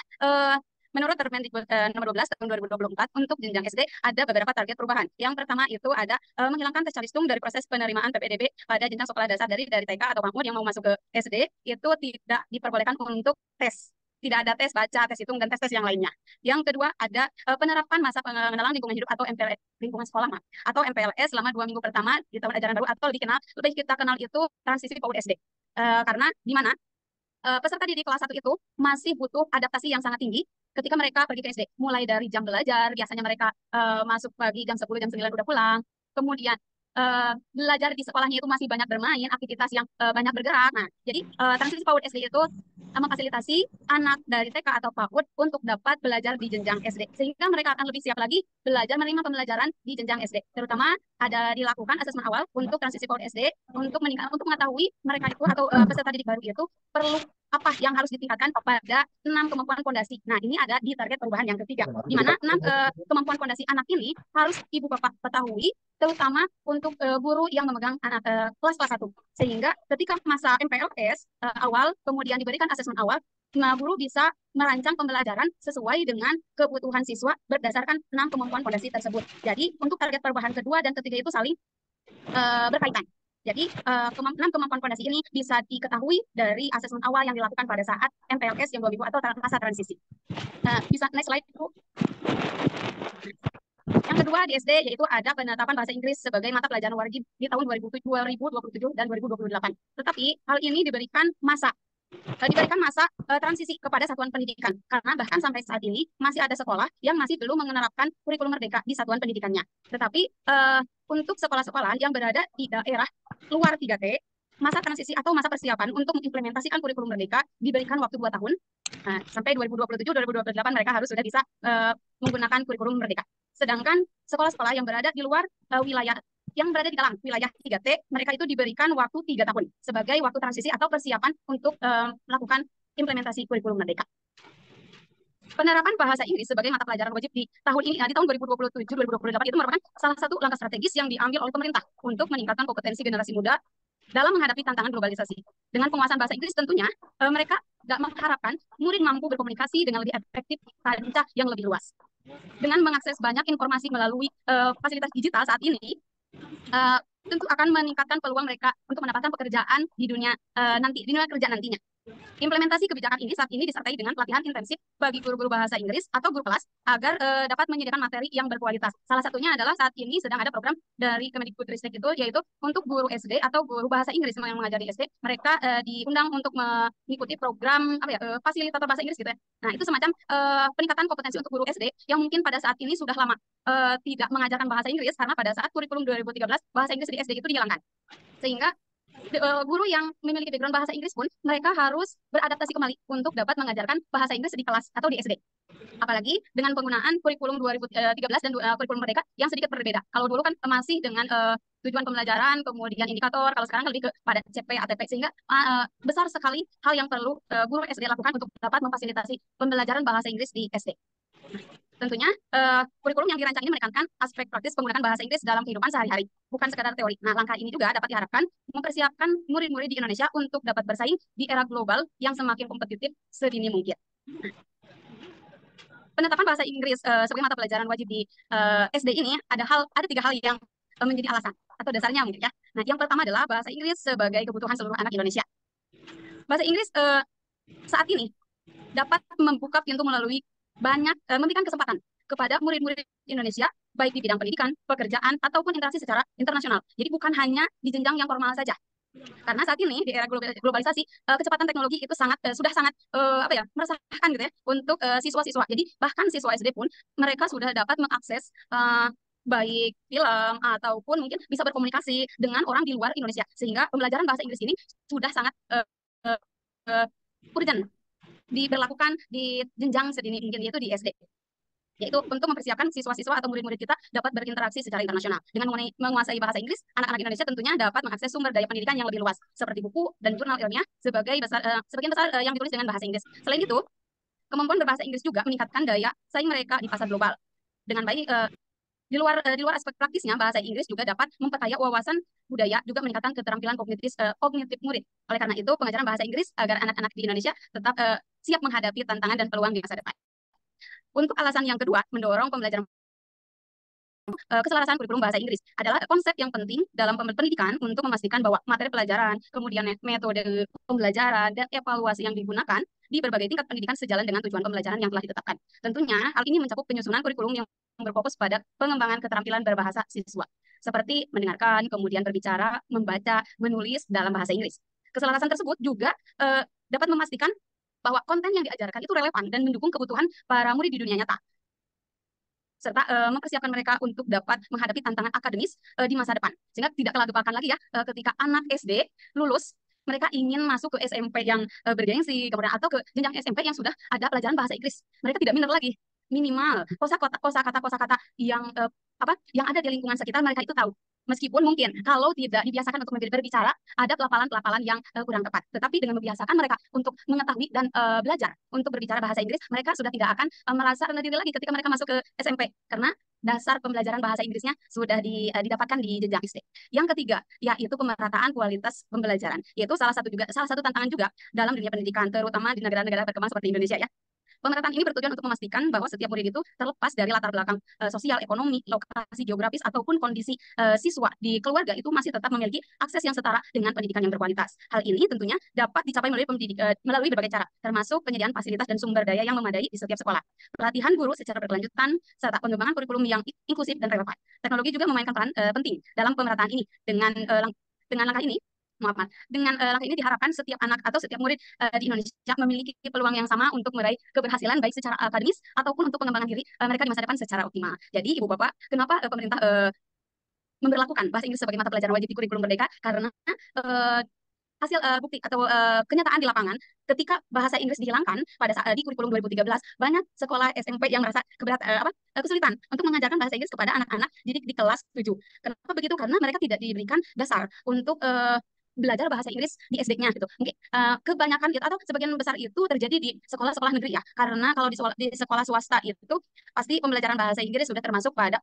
menurut Permendikbud nomor 12 tahun 2024 untuk jenjang SD ada beberapa target perubahan. Yang pertama itu ada menghilangkan tes calistung dari proses penerimaan PPDB pada jenjang sekolah dasar dari TK atau PAUD yang mau masuk ke SD itu tidak diperbolehkan untuk tes. Tidak ada tes baca, tes hitung, dan tes-tes yang lainnya. Yang kedua ada penerapan masa pengenalan lingkungan hidup atau MPLS, lingkungan sekolah atau MPLS selama 2 minggu pertama di tahun ajaran baru atau lebih kita kenal itu transisi PAUD SD. Karena di mana peserta didik kelas 1 itu masih butuh adaptasi yang sangat tinggi ketika mereka pergi ke SD. Mulai dari jam belajar, biasanya mereka masuk pagi jam 10, jam 9 udah pulang. Kemudian belajar di sekolahnya itu masih banyak bermain, aktivitas yang banyak bergerak. Nah, jadi transisi PAUD SD itu memfasilitasi anak dari TK atau PAUD untuk dapat belajar di jenjang SD. Sehingga mereka akan lebih siap lagi belajar menerima pembelajaran di jenjang SD. Terutama ada dilakukan asesmen awal untuk transisi PAUD SD untuk mengetahui mereka itu atau peserta didik baru itu perlu apa yang harus ditingkatkan pada 6 kemampuan fondasi. Nah, ini ada di target perubahan yang ketiga, di mana 6 kemampuan fondasi anak ini harus ibu bapak ketahui, terutama untuk guru yang memegang anak kelas 1. Sehingga ketika masa MPLS awal, kemudian diberikan asesmen awal, nah, guru bisa merancang pembelajaran sesuai dengan kebutuhan siswa berdasarkan 6 kemampuan fondasi tersebut. Jadi, untuk target perubahan kedua dan ketiga itu saling berkaitan. Jadi, 6 kemampuan fondasi ini bisa diketahui dari asesmen awal yang dilakukan pada saat MPLS yang 2000 atau masa transisi. Bisa next slide, Bu. Yang kedua di SD yaitu ada penetapan bahasa Inggris sebagai mata pelajaran wajib di tahun 2027 dan 2028. Tetapi hal ini diberikan masa transisi kepada satuan pendidikan, karena bahkan sampai saat ini masih ada sekolah yang masih belum menerapkan kurikulum merdeka di satuan pendidikannya. Tetapi untuk sekolah-sekolah yang berada di daerah luar 3T, masa transisi atau masa persiapan untuk mengimplementasikan kurikulum merdeka diberikan waktu 2 tahun. Sampai 2027-2028 mereka harus sudah bisa menggunakan kurikulum merdeka. Sedangkan sekolah-sekolah yang berada di luar wilayah yang berada di dalam wilayah 3T, mereka itu diberikan waktu 3 tahun sebagai waktu transisi atau persiapan untuk melakukan implementasi kurikulum merdeka. Penerapan bahasa Inggris sebagai mata pelajaran wajib di tahun ini, di tahun 2027-2028 itu merupakan salah satu langkah strategis yang diambil oleh pemerintah untuk meningkatkan kompetensi generasi muda dalam menghadapi tantangan globalisasi. Dengan penguasaan bahasa Inggris tentunya mereka mengharapkan murid mampu berkomunikasi dengan lebih efektif, lincah, yang lebih luas. Dengan mengakses banyak informasi melalui fasilitas digital saat ini, tentu akan meningkatkan peluang mereka untuk mendapatkan pekerjaan di dunia kerja nantinya. Implementasi kebijakan ini saat ini disertai dengan pelatihan intensif bagi guru-guru bahasa Inggris atau guru kelas agar dapat menyediakan materi yang berkualitas. Salah satunya adalah saat ini sedang ada program dari Kemendikbudristek itu, yaitu untuk guru SD atau guru bahasa Inggris yang mengajar di SD, mereka diundang untuk mengikuti program fasilitator bahasa Inggris gitu ya. Nah, itu semacam peningkatan kompetensi untuk guru SD yang mungkin pada saat ini sudah lama tidak mengajarkan bahasa Inggris karena pada saat kurikulum 2013 bahasa Inggris di SD itu dihilangkan. Sehingga guru yang memiliki background bahasa Inggris pun mereka harus beradaptasi kembali untuk dapat mengajarkan bahasa Inggris di kelas atau di SD. Apalagi dengan penggunaan kurikulum 2013 dan kurikulum merdeka yang sedikit berbeda. Kalau dulu kan masih dengan tujuan pembelajaran, kemudian indikator, kalau sekarang lebih kepada CP, ATP, sehingga besar sekali hal yang perlu guru SD lakukan untuk dapat memfasilitasi pembelajaran bahasa Inggris di SD. Tentunya kurikulum yang dirancang ini menekankan aspek praktis penggunaan bahasa Inggris dalam kehidupan sehari-hari, bukan sekadar teori. Nah, langkah ini juga dapat diharapkan mempersiapkan murid-murid di Indonesia untuk dapat bersaing di era global yang semakin kompetitif sedini mungkin. Penetapan bahasa Inggris sebagai mata pelajaran wajib di SD ini ada 3 hal yang menjadi alasan atau dasarnya mungkin ya. Nah, yang pertama adalah bahasa Inggris sebagai kebutuhan seluruh anak Indonesia. Bahasa Inggris saat ini dapat membuka pintu melalui memberikan kesempatan kepada murid-murid Indonesia baik di bidang pendidikan, pekerjaan, ataupun interaksi secara internasional. Jadi bukan hanya di jenjang yang formal saja. Karena saat ini di era globalisasi, kecepatan teknologi itu sudah sangat meresahkan gitu ya untuk siswa-siswa. Jadi bahkan siswa SD pun mereka sudah dapat mengakses baik film ataupun mungkin bisa berkomunikasi dengan orang di luar Indonesia. Sehingga pembelajaran bahasa Inggris ini sudah sangat urgent diberlakukan di jenjang sedini mungkin, yaitu di SD, yaitu untuk mempersiapkan siswa-siswa atau murid-murid kita dapat berinteraksi secara internasional. Dengan menguasai bahasa Inggris, anak-anak Indonesia tentunya dapat mengakses sumber daya pendidikan yang lebih luas, seperti buku dan jurnal ilmiah sebagian besar yang ditulis dengan bahasa Inggris. Selain itu, kemampuan berbahasa Inggris juga meningkatkan daya saing mereka di pasar global. Dengan baik, di luar aspek praktisnya, bahasa Inggris juga dapat memperkaya wawasan budaya, juga meningkatkan keterampilan kognitif murid. Oleh karena itu, pengajaran bahasa Inggris agar anak-anak di Indonesia tetap siap menghadapi tantangan dan peluang di masa depan. Untuk alasan yang kedua, mendorong pembelajaran keselarasan kurikulum bahasa Inggris adalah konsep yang penting dalam pendidikan untuk memastikan bahwa materi pelajaran, kemudian metode pembelajaran, dan evaluasi yang digunakan di berbagai tingkat pendidikan sejalan dengan tujuan pembelajaran yang telah ditetapkan. Tentunya, hal ini mencakup penyusunan kurikulum yang berfokus pada pengembangan keterampilan berbahasa siswa, seperti mendengarkan, kemudian berbicara, membaca, menulis dalam bahasa Inggris. Keselarasan tersebut juga dapat memastikan bahwa konten yang diajarkan itu relevan dan mendukung kebutuhan para murid di dunia nyata, serta mempersiapkan mereka untuk dapat menghadapi tantangan akademis di masa depan. Sehingga tidak kelagapakan lagi ya ketika anak SD lulus, mereka ingin masuk ke SMP yang bergengsi, kemudian atau ke jenjang SMP yang sudah ada pelajaran bahasa Inggris. Mereka tidak minder lagi. Minimal kosakata yang yang ada di lingkungan sekitar mereka itu tahu. Meskipun mungkin kalau tidak dibiasakan untuk berbicara, ada pelafalan-pelafalan yang kurang tepat. Tetapi dengan membiasakan mereka untuk mengetahui dan belajar untuk berbicara bahasa Inggris, mereka sudah tidak akan merasa rendah diri lagi ketika mereka masuk ke SMP. Karena dasar pembelajaran bahasa Inggrisnya sudah didapatkan di jenjang SD. Yang ketiga, yaitu pemerataan kualitas pembelajaran. Yaitu salah satu tantangan juga dalam dunia pendidikan, terutama di negara-negara berkembang seperti Indonesia ya. Pemerataan ini bertujuan untuk memastikan bahwa setiap murid itu terlepas dari latar belakang sosial, ekonomi, lokasi geografis, ataupun kondisi siswa di keluarga itu masih tetap memiliki akses yang setara dengan pendidikan yang berkualitas. Hal ini tentunya dapat dicapai melalui berbagai cara, termasuk penyediaan fasilitas dan sumber daya yang memadai di setiap sekolah, pelatihan guru secara berkelanjutan, serta pengembangan kurikulum yang inklusif dan relevan. Teknologi juga memainkan peran penting dalam pemerataan ini. Dengan langkah ini, dengan langkah ini diharapkan setiap anak atau setiap murid di Indonesia memiliki peluang yang sama untuk meraih keberhasilan baik secara akademis ataupun untuk pengembangan diri mereka di masa depan secara optimal. Jadi, Ibu Bapak, kenapa pemerintah memberlakukan bahasa Inggris sebagai mata pelajaran wajib di kurikulum merdeka? Karena hasil bukti atau kenyataan di lapangan ketika bahasa Inggris dihilangkan pada saat di kurikulum 2013, banyak sekolah SMP yang merasa kesulitan untuk mengajarkan bahasa Inggris kepada anak-anak didik di kelas 7. Kenapa begitu? Karena mereka tidak diberikan dasar untuk belajar bahasa Inggris di SD-nya gitu. Mungkin kebanyakan gitu atau sebagian besar itu terjadi di sekolah-sekolah negeri ya. Karena kalau di sekolah swasta itu pasti pembelajaran bahasa Inggris sudah termasuk pada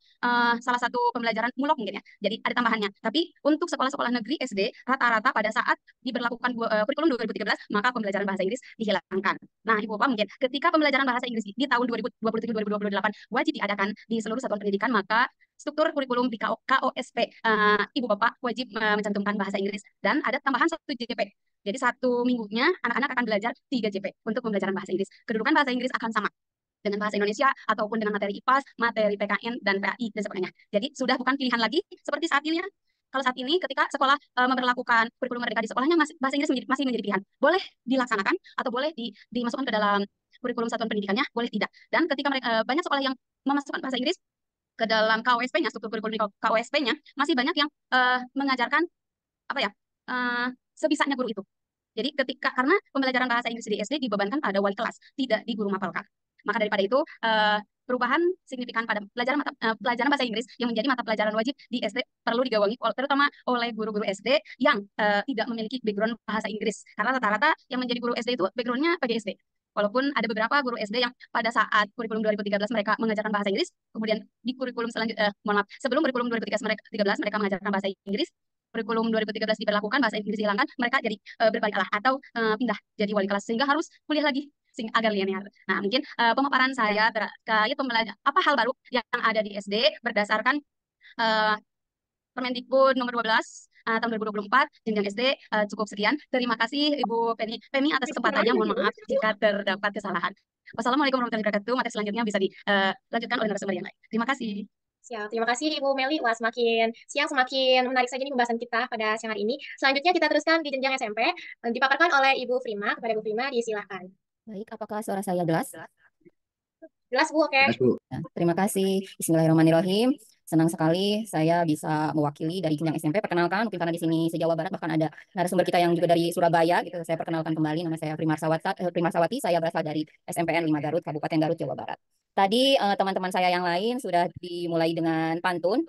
salah satu pembelajaran mulok mungkin ya. Jadi ada tambahannya. Tapi untuk sekolah-sekolah negeri SD rata-rata pada saat diberlakukan kurikulum 2013 maka pembelajaran bahasa Inggris dihilangkan. Nah, Ibu Bapak mungkin ketika pembelajaran bahasa Inggris di tahun 2027-2028 wajib diadakan di seluruh satuan pendidikan, maka struktur kurikulum di KOSP Ibu Bapak wajib mencantumkan bahasa Inggris dan ada tambahan 1 JP. Jadi 1 minggunya anak-anak akan belajar 3 JP untuk pembelajaran bahasa Inggris. Kedudukan bahasa Inggris akan sama dengan bahasa Indonesia ataupun dengan materi IPAS, materi PKN, dan PAI, dan sebagainya. Jadi sudah bukan pilihan lagi seperti saat ini ya. Kalau saat ini ketika sekolah memperlakukan kurikulum merdeka di sekolahnya, bahasa Inggris masih menjadi pilihan. Boleh dilaksanakan atau boleh dimasukkan ke dalam kurikulum satuan pendidikannya, boleh tidak. Dan ketika banyak sekolah yang memasukkan bahasa Inggris ke dalam KOSP-nya, struktur kurikulum KOSP-nya, masih banyak yang mengajarkan sebisanya guru itu. Jadi karena pembelajaran bahasa Inggris di SD dibebankan pada wali kelas, tidak di guru mapelkar. Maka daripada itu perubahan signifikan pada pelajaran bahasa Inggris yang menjadi mata pelajaran wajib di SD perlu digawangi terutama oleh guru-guru SD yang tidak memiliki background bahasa Inggris. Karena rata-rata yang menjadi guru SD itu backgroundnya PGSD. Walaupun ada beberapa guru SD yang pada saat kurikulum 2013 mereka mengajarkan bahasa Inggris, kemudian di kurikulum selanjutnya, sebelum kurikulum 2013 mereka mengajarkan bahasa Inggris, kurikulum 2013 diberlakukan, bahasa Inggris dihilangkan, mereka jadi berbalik arah atau pindah jadi wali kelas sehingga harus kuliah lagi agar linear. Nah, mungkin pemaparan saya terkait apa hal baru yang ada di SD berdasarkan Permendikbud nomor 12 tahun 2024 jenjang SD cukup sekian. Terima kasih Ibu Pemi atas kesempatannya. Mohon maaf jika terdapat kesalahan. Wassalamualaikum warahmatullahi wabarakatuh. Materi selanjutnya bisa dilanjutkan oleh narasumber yang lain. Terima kasih. Siap, terima kasih Ibu Meli. Wah, semakin siang semakin menarik saja nih pembahasan kita pada siang hari ini. Selanjutnya kita teruskan di jenjang SMP, dipaparkan oleh Ibu Prima. Kepada Ibu Prima, disilahkan. Baik, apakah suara saya jelas? Jelas, Bu, oke. Nah, terima kasih. Bismillahirrahmanirrahim. Senang sekali saya bisa mewakili dari jenjang SMP. Perkenalkan, mungkin karena di sini se-Jawa Barat bahkan ada narasumber kita yang juga dari Surabaya gitu. Saya perkenalkan kembali, nama saya Primarsawati. Saya berasal dari SMPN 5 Garut, Kabupaten Garut, Jawa Barat. Tadi teman-teman saya yang lain sudah dimulai dengan pantun.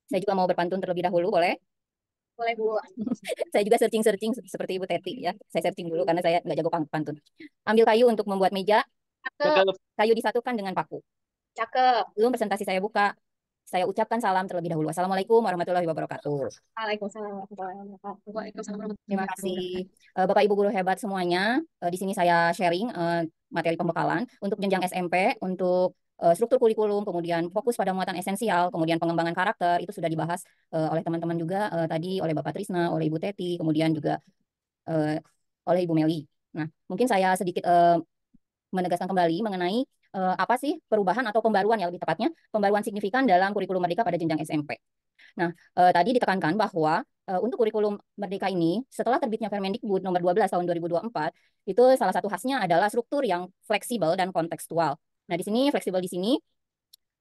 Saya juga mau berpantun terlebih dahulu, boleh? Boleh, Bu. Saya juga searching seperti Ibu Teti ya. Saya searching dulu karena saya nggak jago pantun. Ambil kayu untuk membuat meja. Cakep. Kayu disatukan dengan paku. Cakep. Belum presentasi saya buka. Saya ucapkan salam terlebih dahulu. Assalamualaikum warahmatullahi wabarakatuh. Waalaikumsalam warahmatullahi wabarakatuh. Waalaikumsalam. Terima kasih Bapak Ibu guru hebat semuanya. Di sini saya sharing materi pembekalan untuk jenjang SMP, untuk struktur kurikulum, kemudian fokus pada muatan esensial, kemudian pengembangan karakter, itu sudah dibahas oleh teman-teman juga tadi oleh Bapak Trisna, oleh Ibu Teti, kemudian juga oleh Ibu Meli. Nah, mungkin saya sedikit menegaskan kembali mengenai apa sih perubahan atau pembaruan ya lebih tepatnya, pembaruan signifikan dalam kurikulum merdeka pada jenjang SMP. Nah, tadi ditekankan bahwa untuk kurikulum Merdeka ini, setelah terbitnya Permendikbud nomor 12 tahun 2024, itu salah satu khasnya adalah struktur yang fleksibel dan kontekstual. Nah, di sini fleksibel di sini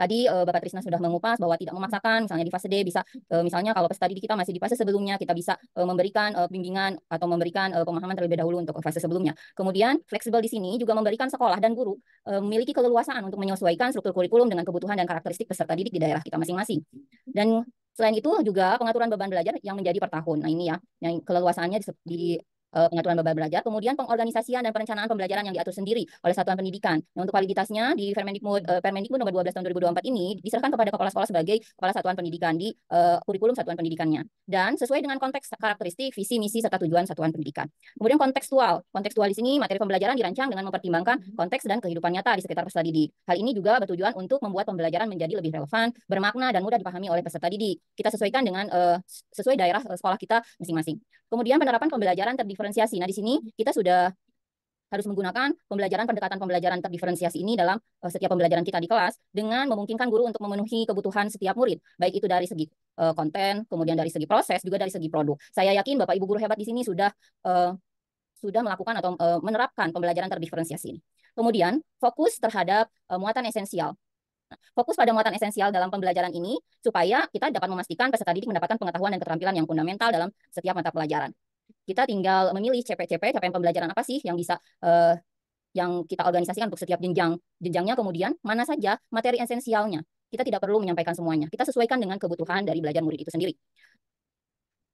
tadi Bapak Trisna sudah mengupas bahwa tidak memaksakan, misalnya di fase D bisa, misalnya kalau peserta didik kita masih di fase sebelumnya, kita bisa memberikan bimbingan atau memberikan pemahaman terlebih dahulu untuk fase sebelumnya. Kemudian fleksibel di sini juga memberikan sekolah dan guru memiliki keleluasaan untuk menyesuaikan struktur kurikulum dengan kebutuhan dan karakteristik peserta didik di daerah kita masing-masing. Dan selain itu juga pengaturan beban belajar yang menjadi per tahun. Nah ini ya, yang keleluasaannya di pengaturan beban belajar, kemudian pengorganisasian dan perencanaan pembelajaran yang diatur sendiri oleh satuan pendidikan. Nah, untuk validitasnya di Permendikbud nomor 12 tahun 2024 ini diserahkan kepada kepala sekolah sebagai kepala satuan pendidikan di kurikulum satuan pendidikannya. Dan sesuai dengan konteks karakteristik, visi, misi, serta tujuan satuan pendidikan. Kemudian kontekstual. Kontekstual di sini materi pembelajaran dirancang dengan mempertimbangkan konteks dan kehidupan nyata di sekitar peserta didik. Hal ini juga bertujuan untuk membuat pembelajaran menjadi lebih relevan, bermakna, dan mudah dipahami oleh peserta didik. Kita sesuaikan dengan sesuai daerah sekolah kita masing-masing. Kemudian penerapan pembelajaran terdiferensiasi. Nah, di sini kita sudah harus menggunakan pendekatan pembelajaran terdiferensiasi ini dalam setiap pembelajaran kita di kelas dengan memungkinkan guru untuk memenuhi kebutuhan setiap murid, baik itu dari segi konten, kemudian dari segi proses, juga dari segi produk. Saya yakin Bapak Ibu guru hebat di sini sudah melakukan atau menerapkan pembelajaran terdiferensiasi ini. Kemudian fokus terhadap muatan esensial. Fokus pada muatan esensial dalam pembelajaran ini supaya kita dapat memastikan peserta didik mendapatkan pengetahuan dan keterampilan yang fundamental dalam setiap mata pelajaran. Kita tinggal memilih capaian pembelajaran apa sih yang bisa yang kita organisasikan untuk setiap jenjangnya, kemudian mana saja materi esensialnya. Kita tidak perlu menyampaikan semuanya. Kita sesuaikan dengan kebutuhan dari belajar murid itu sendiri.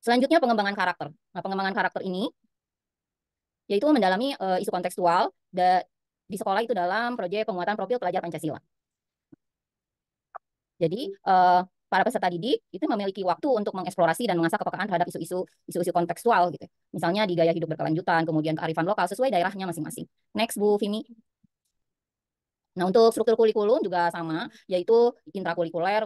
Selanjutnya pengembangan karakter. Nah, pengembangan karakter ini yaitu mendalami isu kontekstual di sekolah itu dalam proyek penguatan profil pelajar Pancasila. Jadi para peserta didik itu memiliki waktu untuk mengeksplorasi dan mengasah kepekaan terhadap isu-isu kontekstual gitu. Misalnya di gaya hidup berkelanjutan, kemudian kearifan lokal sesuai daerahnya masing-masing. Next, Bu Vimi. Nah, untuk struktur kurikulum juga sama, yaitu intrakurikuler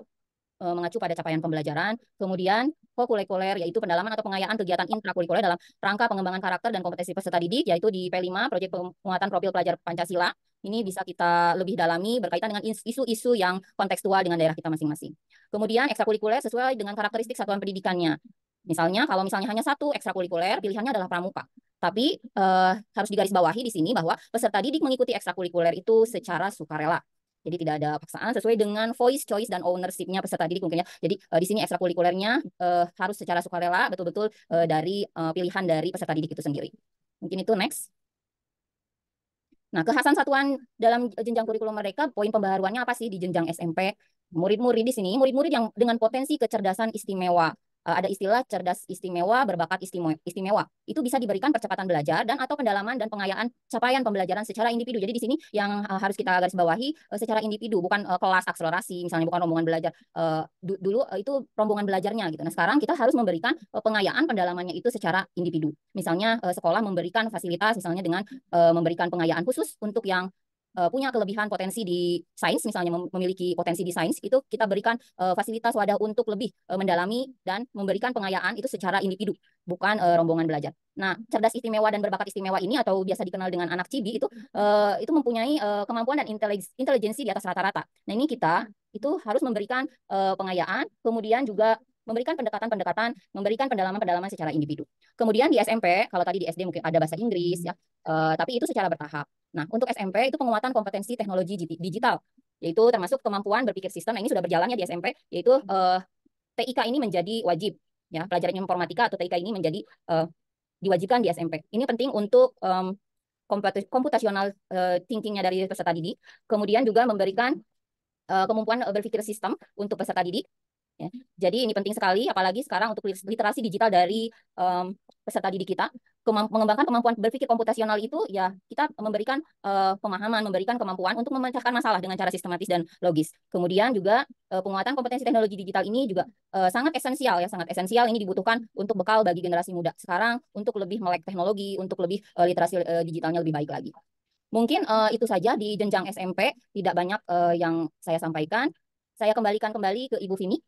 mengacu pada capaian pembelajaran, kemudian kokurikuler yaitu pendalaman atau pengayaan kegiatan intrakurikuler dalam rangka pengembangan karakter dan kompetensi peserta didik, yaitu di P5 proyek penguatan profil pelajar Pancasila. Ini bisa kita lebih dalami berkaitan dengan isu-isu yang kontekstual dengan daerah kita masing-masing. Kemudian ekstrakurikuler sesuai dengan karakteristik satuan pendidikannya. Misalnya kalau hanya satu ekstrakurikuler, pilihannya adalah pramuka. Tapi harus digarisbawahi di sini bahwa peserta didik mengikuti ekstrakurikuler itu secara sukarela. Jadi tidak ada paksaan sesuai dengan voice, choice, dan ownership-nya peserta didik mungkin ya. Jadi di sini ekstrakurikulernya harus secara sukarela, betul-betul dari pilihan dari peserta didik itu sendiri. Mungkin itu next. Nah, kekhasan satuan dalam jenjang kurikulum mereka, poin pembaharuannya apa sih di jenjang SMP? Murid-murid di sini, murid-murid yang dengan potensi kecerdasan istimewa. Ada istilah cerdas istimewa, berbakat istimewa. Itu bisa diberikan percepatan belajar dan atau pendalaman dan pengayaan capaian pembelajaran secara individu. Jadi di sini yang harus kita garis bawahi secara individu, bukan kelas akselerasi, misalnya bukan rombongan belajar. Dulu itu rombongan belajarnya gitu. Nah, sekarang kita harus memberikan pengayaan pendalamannya itu secara individu. Misalnya sekolah memberikan fasilitas, misalnya dengan memberikan pengayaan khusus untuk yang punya kelebihan potensi di sains, misalnya memiliki potensi di sains, itu kita berikan fasilitas wadah untuk lebih mendalami dan memberikan pengayaan itu secara individu, bukan rombongan belajar. Nah, cerdas istimewa dan berbakat istimewa ini atau biasa dikenal dengan anak cibi itu mempunyai kemampuan dan intelijensi di atas rata-rata. Nah, ini kita itu harus memberikan pengayaan, kemudian juga memberikan pendekatan-pendekatan, memberikan pendalaman-pendalaman secara individu. Kemudian di SMP, kalau tadi di SD mungkin ada bahasa Inggris ya, tapi itu secara bertahap. Nah, untuk SMP itu penguatan kompetensi teknologi digital, yaitu termasuk kemampuan berpikir sistem. Nah, ini sudah berjalannya di SMP, yaitu TIK ini menjadi wajib, ya, pelajaran informatika atau TIK ini menjadi diwajibkan di SMP. Ini penting untuk computational thinkingnya dari peserta didik. Kemudian juga memberikan kemampuan berpikir sistem untuk peserta didik. Ya. Jadi ini penting sekali, apalagi sekarang untuk literasi digital dari peserta didik kita. Mengembangkan kemampuan berpikir komputasional itu ya kita memberikan pemahaman, memberikan kemampuan untuk memecahkan masalah dengan cara sistematis dan logis. Kemudian juga penguatan kompetensi teknologi digital ini juga sangat esensial ya, sangat esensial. Ini dibutuhkan untuk bekal bagi generasi muda sekarang untuk lebih melek teknologi, untuk lebih literasi digitalnya lebih baik lagi. Mungkin itu saja di jenjang SMP, tidak banyak yang saya sampaikan. Saya kembalikan kembali ke Ibu Vini.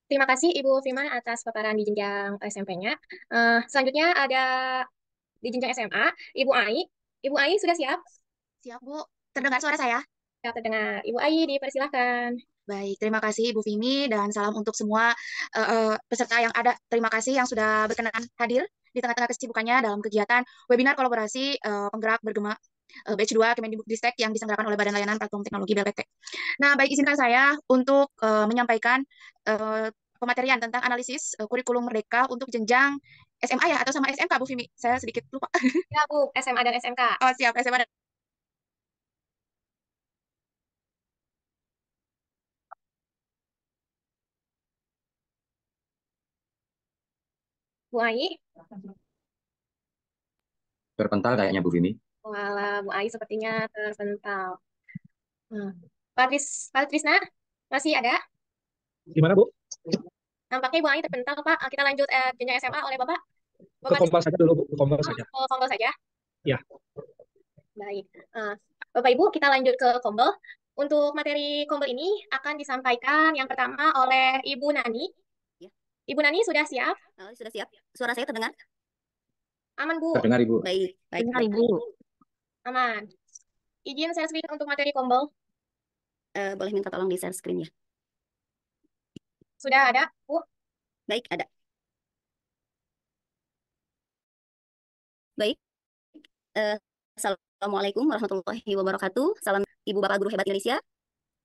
Terima kasih Ibu Firman atas paparan di jenjang SMP-nya. Selanjutnya ada di jenjang SMA, Ibu Ai. Ibu Ai sudah siap? Siap, Bu. Terdengar suara saya? Ya, terdengar. Ibu Ai dipersilahkan. Baik, terima kasih Ibu Vini dan salam untuk semua peserta yang ada. Terima kasih yang sudah berkenan hadir di tengah-tengah kesibukannya dalam kegiatan webinar kolaborasi penggerak bergema batch 2 Kemendikbudristek yang diselenggarakan oleh Badan Layanan Platform Teknologi BLPT. Nah, baik izinkan saya untuk menyampaikan pematerian tentang analisis kurikulum Merdeka untuk jenjang SMA ya atau sama SMK Bu Vini? Saya sedikit lupa. Ya, Bu, SMA dan SMK. Oh, siap, SMA dan Bu Ai. Terpental kayaknya Bu Vini. Walah, Bu Ai sepertinya terpental. Hmm. Pak Trisna, masih ada? Gimana, Bu? Nampaknya Bu Ai terpental, Pak. Kita lanjut jenjang SMA oleh Bapak. Ke kompal saja dulu, Bu. Ke kompal saja. Kombel saja. Ya. Baik. Bapak Ibu, kita lanjut ke Kombel. Untuk materi Kombel ini akan disampaikan yang pertama oleh Ibu Nani. Ya. Ibu Nani sudah siap? Sudah siap. Suara saya terdengar? Aman, Bu. Terdengar Ibu. Baik, baik. Dengar Ibu. Aman. Izin share screen untuk materi Kombel. Boleh minta tolong di share screen ya. Sudah ada, Bu? Baik, ada. Baik. Assalamualaikum warahmatullahi wabarakatuh. Salam Ibu Bapak Guru Hebat Indonesia.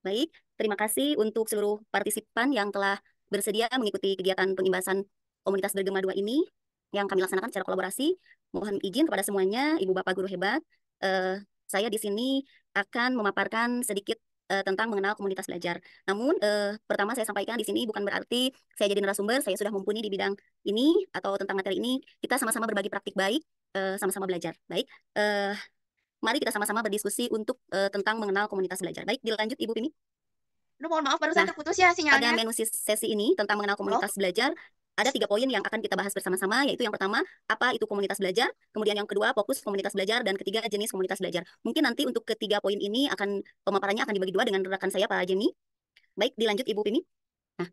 Baik, terima kasih untuk seluruh partisipan yang telah bersedia mengikuti kegiatan pengimbasan komunitas bergema 2 ini yang kami laksanakan secara kolaborasi. Mohon izin kepada semuanya, Ibu Bapak Guru Hebat. Saya di sini akan memaparkan sedikit tentang mengenal komunitas belajar. Namun, pertama saya sampaikan di sini bukan berarti saya jadi narasumber, saya sudah mumpuni di bidang ini atau tentang materi ini. Kita sama-sama berbagi praktik baik, sama-sama belajar. Baik, mari kita sama-sama berdiskusi untuk tentang mengenal komunitas belajar. Baik, dilanjut Ibu Pini. mohon maaf barusan terputus ya Pada sinyalnya. menu sesi ini tentang mengenal komunitas belajar, ada 3 poin yang akan kita bahas bersama-sama, yaitu yang pertama, apa itu komunitas belajar, kemudian yang kedua, fokus komunitas belajar, dan ketiga, jenis komunitas belajar. Mungkin nanti untuk ketiga poin ini pemaparannya akan dibagi 2 dengan rekan saya, Pak Jemi. Baik, dilanjut Ibu Pini. Nah,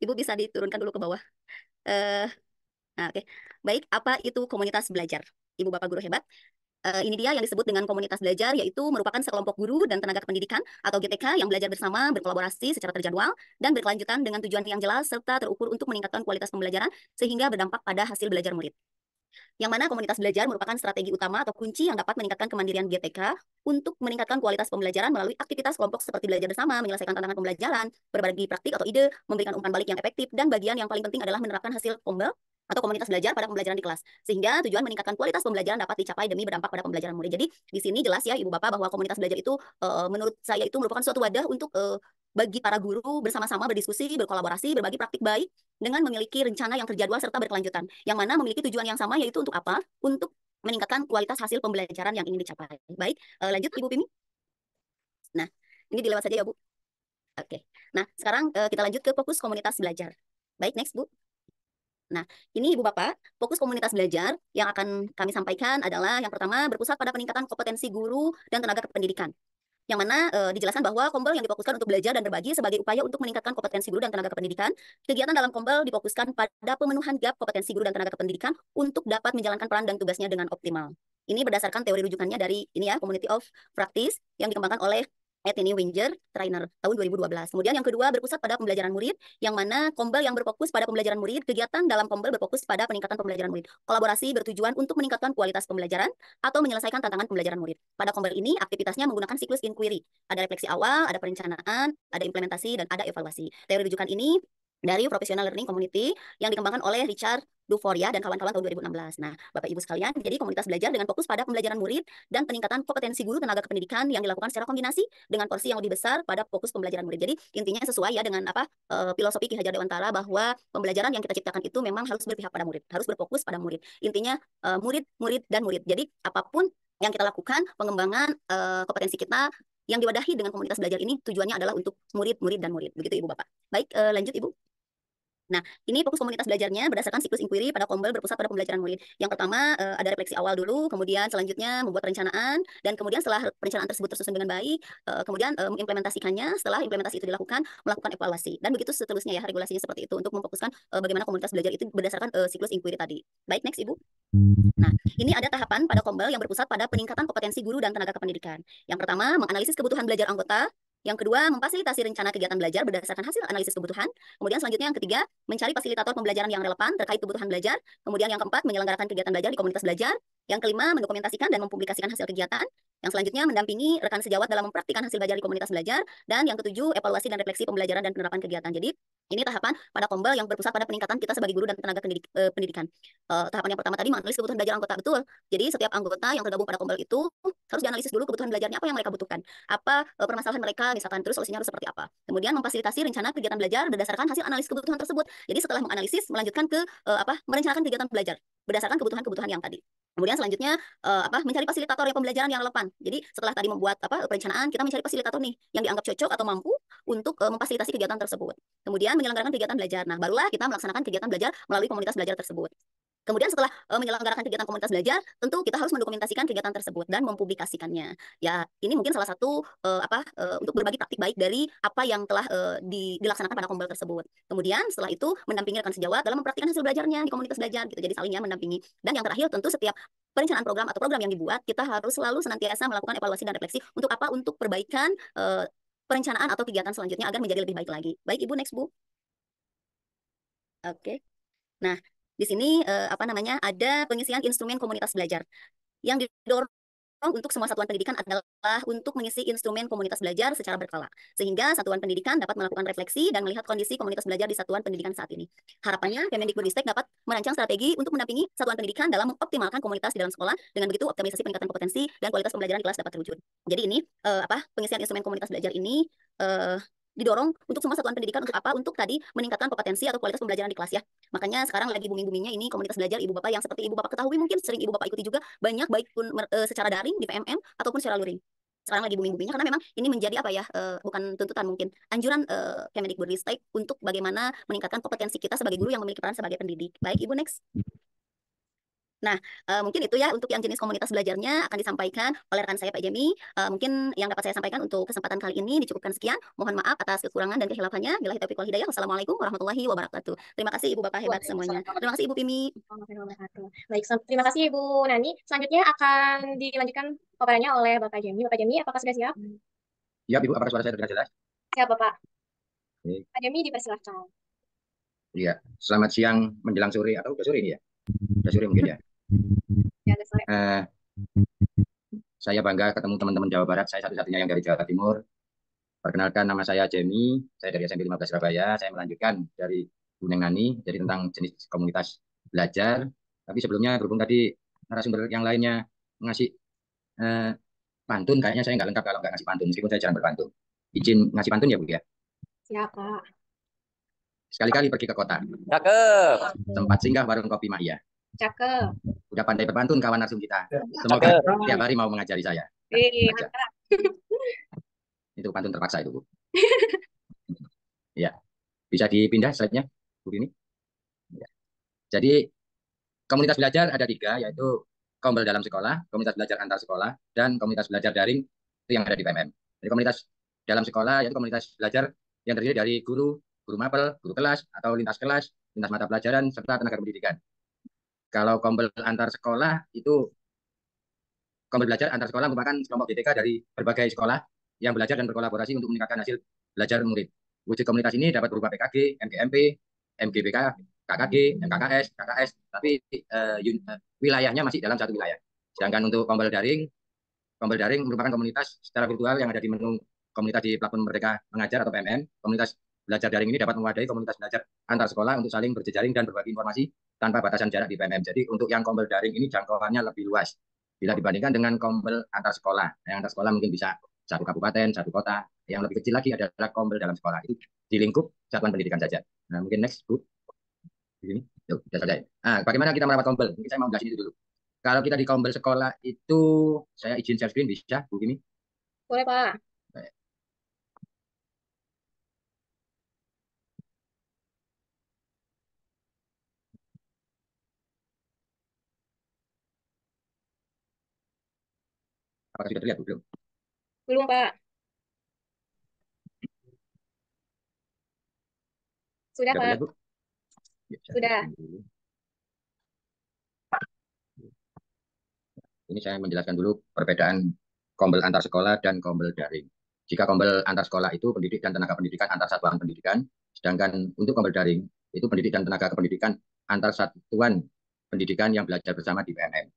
Ibu bisa diturunkan dulu ke bawah. Oke. Baik, apa itu komunitas belajar? Ibu Bapak Guru Hebat. Ini dia yang disebut dengan komunitas belajar, yaitu merupakan sekelompok guru dan tenaga kependidikan atau GTK yang belajar bersama, berkolaborasi secara terjadwal, dan berkelanjutan dengan tujuan yang jelas serta terukur untuk meningkatkan kualitas pembelajaran sehingga berdampak pada hasil belajar murid. Yang mana komunitas belajar merupakan strategi utama atau kunci yang dapat meningkatkan kemandirian GTK untuk meningkatkan kualitas pembelajaran melalui aktivitas kelompok seperti belajar bersama, menyelesaikan tantangan pembelajaran, berbagi praktik atau ide, memberikan umpan balik yang efektif, dan bagian yang paling penting adalah menerapkan hasil kombel atau komunitas belajar pada pembelajaran di kelas. Sehingga tujuan meningkatkan kualitas pembelajaran dapat dicapai demi berdampak pada pembelajaran murid. Jadi di sini jelas ya Ibu Bapak bahwa komunitas belajar itu menurut saya itu merupakan suatu wadah untuk bagi para guru bersama-sama berdiskusi, berkolaborasi, berbagi praktik baik dengan memiliki rencana yang terjadwal serta berkelanjutan. Yang mana memiliki tujuan yang sama yaitu untuk apa? Untuk meningkatkan kualitas hasil pembelajaran yang ingin dicapai. Baik, lanjut Ibu Pimi. Nah, ini dilewat saja ya Bu. Oke. Nah, sekarang kita lanjut ke fokus komunitas belajar. Baik, next Bu. Nah, ini Ibu Bapak, fokus komunitas belajar yang akan kami sampaikan adalah yang pertama berpusat pada peningkatan kompetensi guru dan tenaga kependidikan. Yang mana dijelaskan bahwa Kombel yang difokuskan untuk belajar dan berbagi sebagai upaya untuk meningkatkan kompetensi guru dan tenaga kependidikan. Kegiatan dalam Kombel difokuskan pada pemenuhan gap kompetensi guru dan tenaga kependidikan untuk dapat menjalankan peran dan tugasnya dengan optimal. Ini berdasarkan teori rujukannya dari ini ya, Community of Practice yang dikembangkan oleh Ethnie Winger Trainer tahun 2012. Kemudian yang kedua berpusat pada pembelajaran murid, yang mana Kombel yang berfokus pada pembelajaran murid, kegiatan dalam Kombel berfokus pada peningkatan pembelajaran murid. Kolaborasi bertujuan untuk meningkatkan kualitas pembelajaran atau menyelesaikan tantangan pembelajaran murid. Pada Kombel ini, aktivitasnya menggunakan siklus inquiry. Ada refleksi awal, ada perencanaan, ada implementasi, dan ada evaluasi. Teori rujukan ini dari Professional Learning Community yang dikembangkan oleh Richard Duforia dan kawan-kawan tahun 2016. Nah, Bapak Ibu sekalian, jadi komunitas belajar dengan fokus pada pembelajaran murid dan peningkatan kompetensi guru tenaga kependidikan yang dilakukan secara kombinasi dengan porsi yang lebih besar pada fokus pembelajaran murid. Jadi intinya sesuai ya dengan filosofi Ki Hajar Dewantara bahwa pembelajaran yang kita ciptakan itu memang harus berpihak pada murid, harus berfokus pada murid. Intinya murid, murid, dan murid. Jadi apapun yang kita lakukan, pengembangan kompetensi kita yang diwadahi dengan komunitas belajar ini tujuannya adalah untuk murid, murid, dan murid. Begitu Ibu Bapak. Baik, lanjut Ibu. Nah, ini fokus komunitas belajarnya berdasarkan siklus inquiry pada Kombel berpusat pada pembelajaran murid. Yang pertama, ada refleksi awal dulu, kemudian selanjutnya membuat perencanaan, dan kemudian setelah perencanaan tersebut tersusun dengan baik, kemudian mengimplementasikannya, setelah implementasi itu dilakukan, melakukan evaluasi. Dan begitu seterusnya ya, regulasinya seperti itu, untuk memfokuskan bagaimana komunitas belajar itu berdasarkan siklus inquiry tadi. Baik, next Ibu. Nah, ini ada tahapan pada Kombel yang berpusat pada peningkatan kompetensi guru dan tenaga kependidikan. Yang pertama, menganalisis kebutuhan belajar anggota, Yang kedua, memfasilitasi rencana kegiatan belajar berdasarkan hasil analisis kebutuhan. Kemudian selanjutnya yang ketiga, mencari fasilitator pembelajaran yang relevan terkait kebutuhan belajar. Kemudian yang keempat, menyelenggarakan kegiatan belajar di komunitas belajar. Yang kelima, mendokumentasikan dan mempublikasikan hasil kegiatan. Yang selanjutnya, mendampingi rekan sejawat dalam mempraktikkan hasil belajar di komunitas belajar. Dan yang ketujuh, evaluasi dan refleksi pembelajaran dan penerapan kegiatan. Jadi, ini tahapan pada Kombel yang berpusat pada peningkatan kita sebagai guru dan tenaga pendidikan. Tahapan yang pertama tadi menganalisis kebutuhan belajar anggota, betul. Jadi, setiap anggota yang tergabung pada Kombel itu harus dianalisis dulu kebutuhan belajarnya apa yang mereka butuhkan. Apa permasalahan mereka, misalkan, terus solusinya harus seperti apa. Kemudian memfasilitasi rencana kegiatan belajar berdasarkan hasil analisis kebutuhan tersebut. Jadi setelah menganalisis, melanjutkan ke merencanakan kegiatan belajar berdasarkan kebutuhan-kebutuhan yang tadi. Kemudian selanjutnya mencari fasilitator yang pembelajaran yang relevan. Jadi setelah tadi membuat perencanaan, kita mencari fasilitator nih yang dianggap cocok atau mampu untuk memfasilitasi kegiatan tersebut. Kemudian menyelenggarakan kegiatan belajar. Nah, barulah kita melaksanakan kegiatan belajar melalui komunitas belajar tersebut. Kemudian setelah menyelenggarakan kegiatan komunitas belajar, tentu kita harus mendokumentasikan kegiatan tersebut dan mempublikasikannya. Ya, ini mungkin salah satu untuk berbagi praktik baik dari apa yang telah dilaksanakan pada Kombel tersebut. Kemudian setelah itu mendampingi rekan sejawat dalam mempraktikkan hasil belajarnya di komunitas belajar gitu. Jadi salingnya mendampingi. Dan yang terakhir tentu setiap perencanaan program atau program yang dibuat, kita harus selalu senantiasa melakukan evaluasi dan refleksi untuk apa? Untuk perbaikan perencanaan atau kegiatan selanjutnya agar menjadi lebih baik lagi. Baik, Ibu, next, Bu. Oke. Nah, di sini ada pengisian instrumen komunitas belajar yang didorong untuk semua satuan pendidikan adalah untuk mengisi instrumen komunitas belajar secara berkala, sehingga satuan pendidikan dapat melakukan refleksi dan melihat kondisi komunitas belajar di satuan pendidikan saat ini. Harapannya, Kemendikbudristek dapat merancang strategi untuk mendampingi satuan pendidikan dalam mengoptimalkan komunitas di dalam sekolah. Dengan begitu, optimalisasi peningkatan kompetensi dan kualitas pembelajaran di kelas dapat terwujud. Jadi ini pengisian instrumen komunitas belajar ini didorong untuk semua satuan pendidikan untuk apa? Untuk tadi meningkatkan kompetensi atau kualitas pembelajaran di kelas ya. Makanya sekarang lagi booming-boomingnya ini komunitas belajar ibu bapak yang seperti ibu bapak ketahui mungkin sering ibu bapak ikuti juga banyak baik pun secara daring di PMM ataupun secara luring. Sekarang lagi booming-boomingnya karena memang ini menjadi bukan tuntutan mungkin anjuran Kemendikbudristek untuk bagaimana meningkatkan kompetensi kita sebagai guru yang memiliki peran sebagai pendidik. Baik, Ibu, next. Nah, mungkin itu ya untuk yang jenis komunitas belajarnya akan disampaikan oleh rekan saya Pak Jemi. Mungkin yang dapat saya sampaikan untuk kesempatan kali ini dicukupkan sekian. Mohon maaf atas kekurangan dan kehilafannya. Billahi taufiq wal hidayah. Wassalamualaikum warahmatullahi wabarakatuh. Terima kasih Ibu Bapak hebat semuanya. Terima kasih Ibu Pimi. Baik, terima kasih Ibu Nani. Selanjutnya akan dilanjutkan paparannya oleh Bapak Jemi. Bapak Jemi, apakah sudah siap? Siap, Ibu. Apakah suara saya terdengar jelas? Siap, Bapak. Oke. Pak Jemi dipersilahkan. Iya. Selamat siang menjelang sore atau udah sore ini ya? Udah sore mungkin ya. Ya, ada sore. Saya bangga ketemu teman-teman Jawa Barat. Saya satu-satunya yang dari Jawa Timur. Perkenalkan, nama saya Jemi. Saya dari SMP 15 Surabaya. Saya melanjutkan dari Bu Neng Nani, jadi tentang jenis komunitas belajar. Tapi sebelumnya berhubung tadi narasumber yang lainnya ngasih pantun, kayaknya saya nggak lengkap kalau nggak ngasih pantun, meskipun saya jarang berpantun. Izin ngasih pantun ya, Bu ya? Siap, Pak. Sekali-kali pergi ke kota. Cakep. Tempat singgah warung kopi Maya. Cakep. Udah pandai berpantun kawan narsum kita. Semoga tiap hari mau mengajari saya. Itu pantun terpaksa itu, Bu. Ya, bisa dipindah slide-nya, Bu ini. Ya. Jadi komunitas belajar ada 3, yaitu Kombel dalam sekolah, komunitas belajar antar sekolah, dan komunitas belajar daring itu yang ada di PMM. Jadi komunitas dalam sekolah yaitu komunitas belajar yang terdiri dari guru mapel, guru kelas atau lintas kelas, lintas mata pelajaran serta tenaga pendidikan. Kalau Kombel antar sekolah itu Kombel belajar antar sekolah merupakan kelompok DTK dari berbagai sekolah yang belajar dan berkolaborasi untuk meningkatkan hasil belajar murid. Wujud komunitas ini dapat berupa PKG, MGMP, MGBK, KKG, MKKS, KKS, tapi wilayahnya masih dalam satu wilayah. Sedangkan untuk Kombel daring merupakan komunitas secara virtual yang ada di menu komunitas di platform Merdeka Mengajar atau PMM. Komunitas belajar daring ini dapat mewadai komunitas belajar antar sekolah untuk saling berjejaring dan berbagi informasi tanpa batasan jarak di PMM. Jadi untuk yang Kombel daring ini jangkauannya lebih luas bila dibandingkan dengan Kombel antar sekolah. Yang antar sekolah mungkin bisa satu kabupaten, satu kota. Yang lebih kecil lagi adalah Kombel dalam sekolah. Itu di lingkup satuan pendidikan saja. Nah, mungkin next, Bu. Ini, sudah selesai. Nah, bagaimana kita merawat Kombel? Mungkin saya mau jelasin itu dulu. Kalau kita di Kombel sekolah itu, saya izin share screen bisa, Bu Kimi? Boleh, Pak. Baik. Apakah sudah terlihat, Bu? Belum? Belum, Pak. Sudah, Pak. Terlihat, Bu? Ya, Sudah. Ini saya menjelaskan dulu perbedaan Kombel antar sekolah dan Kombel daring. Jika kombel antar sekolah itu pendidik dan tenaga pendidikan antar satuan pendidikan, sedangkan untuk kombel daring itu pendidik dan tenaga kependidikan antar satuan pendidikan yang belajar bersama di PMM.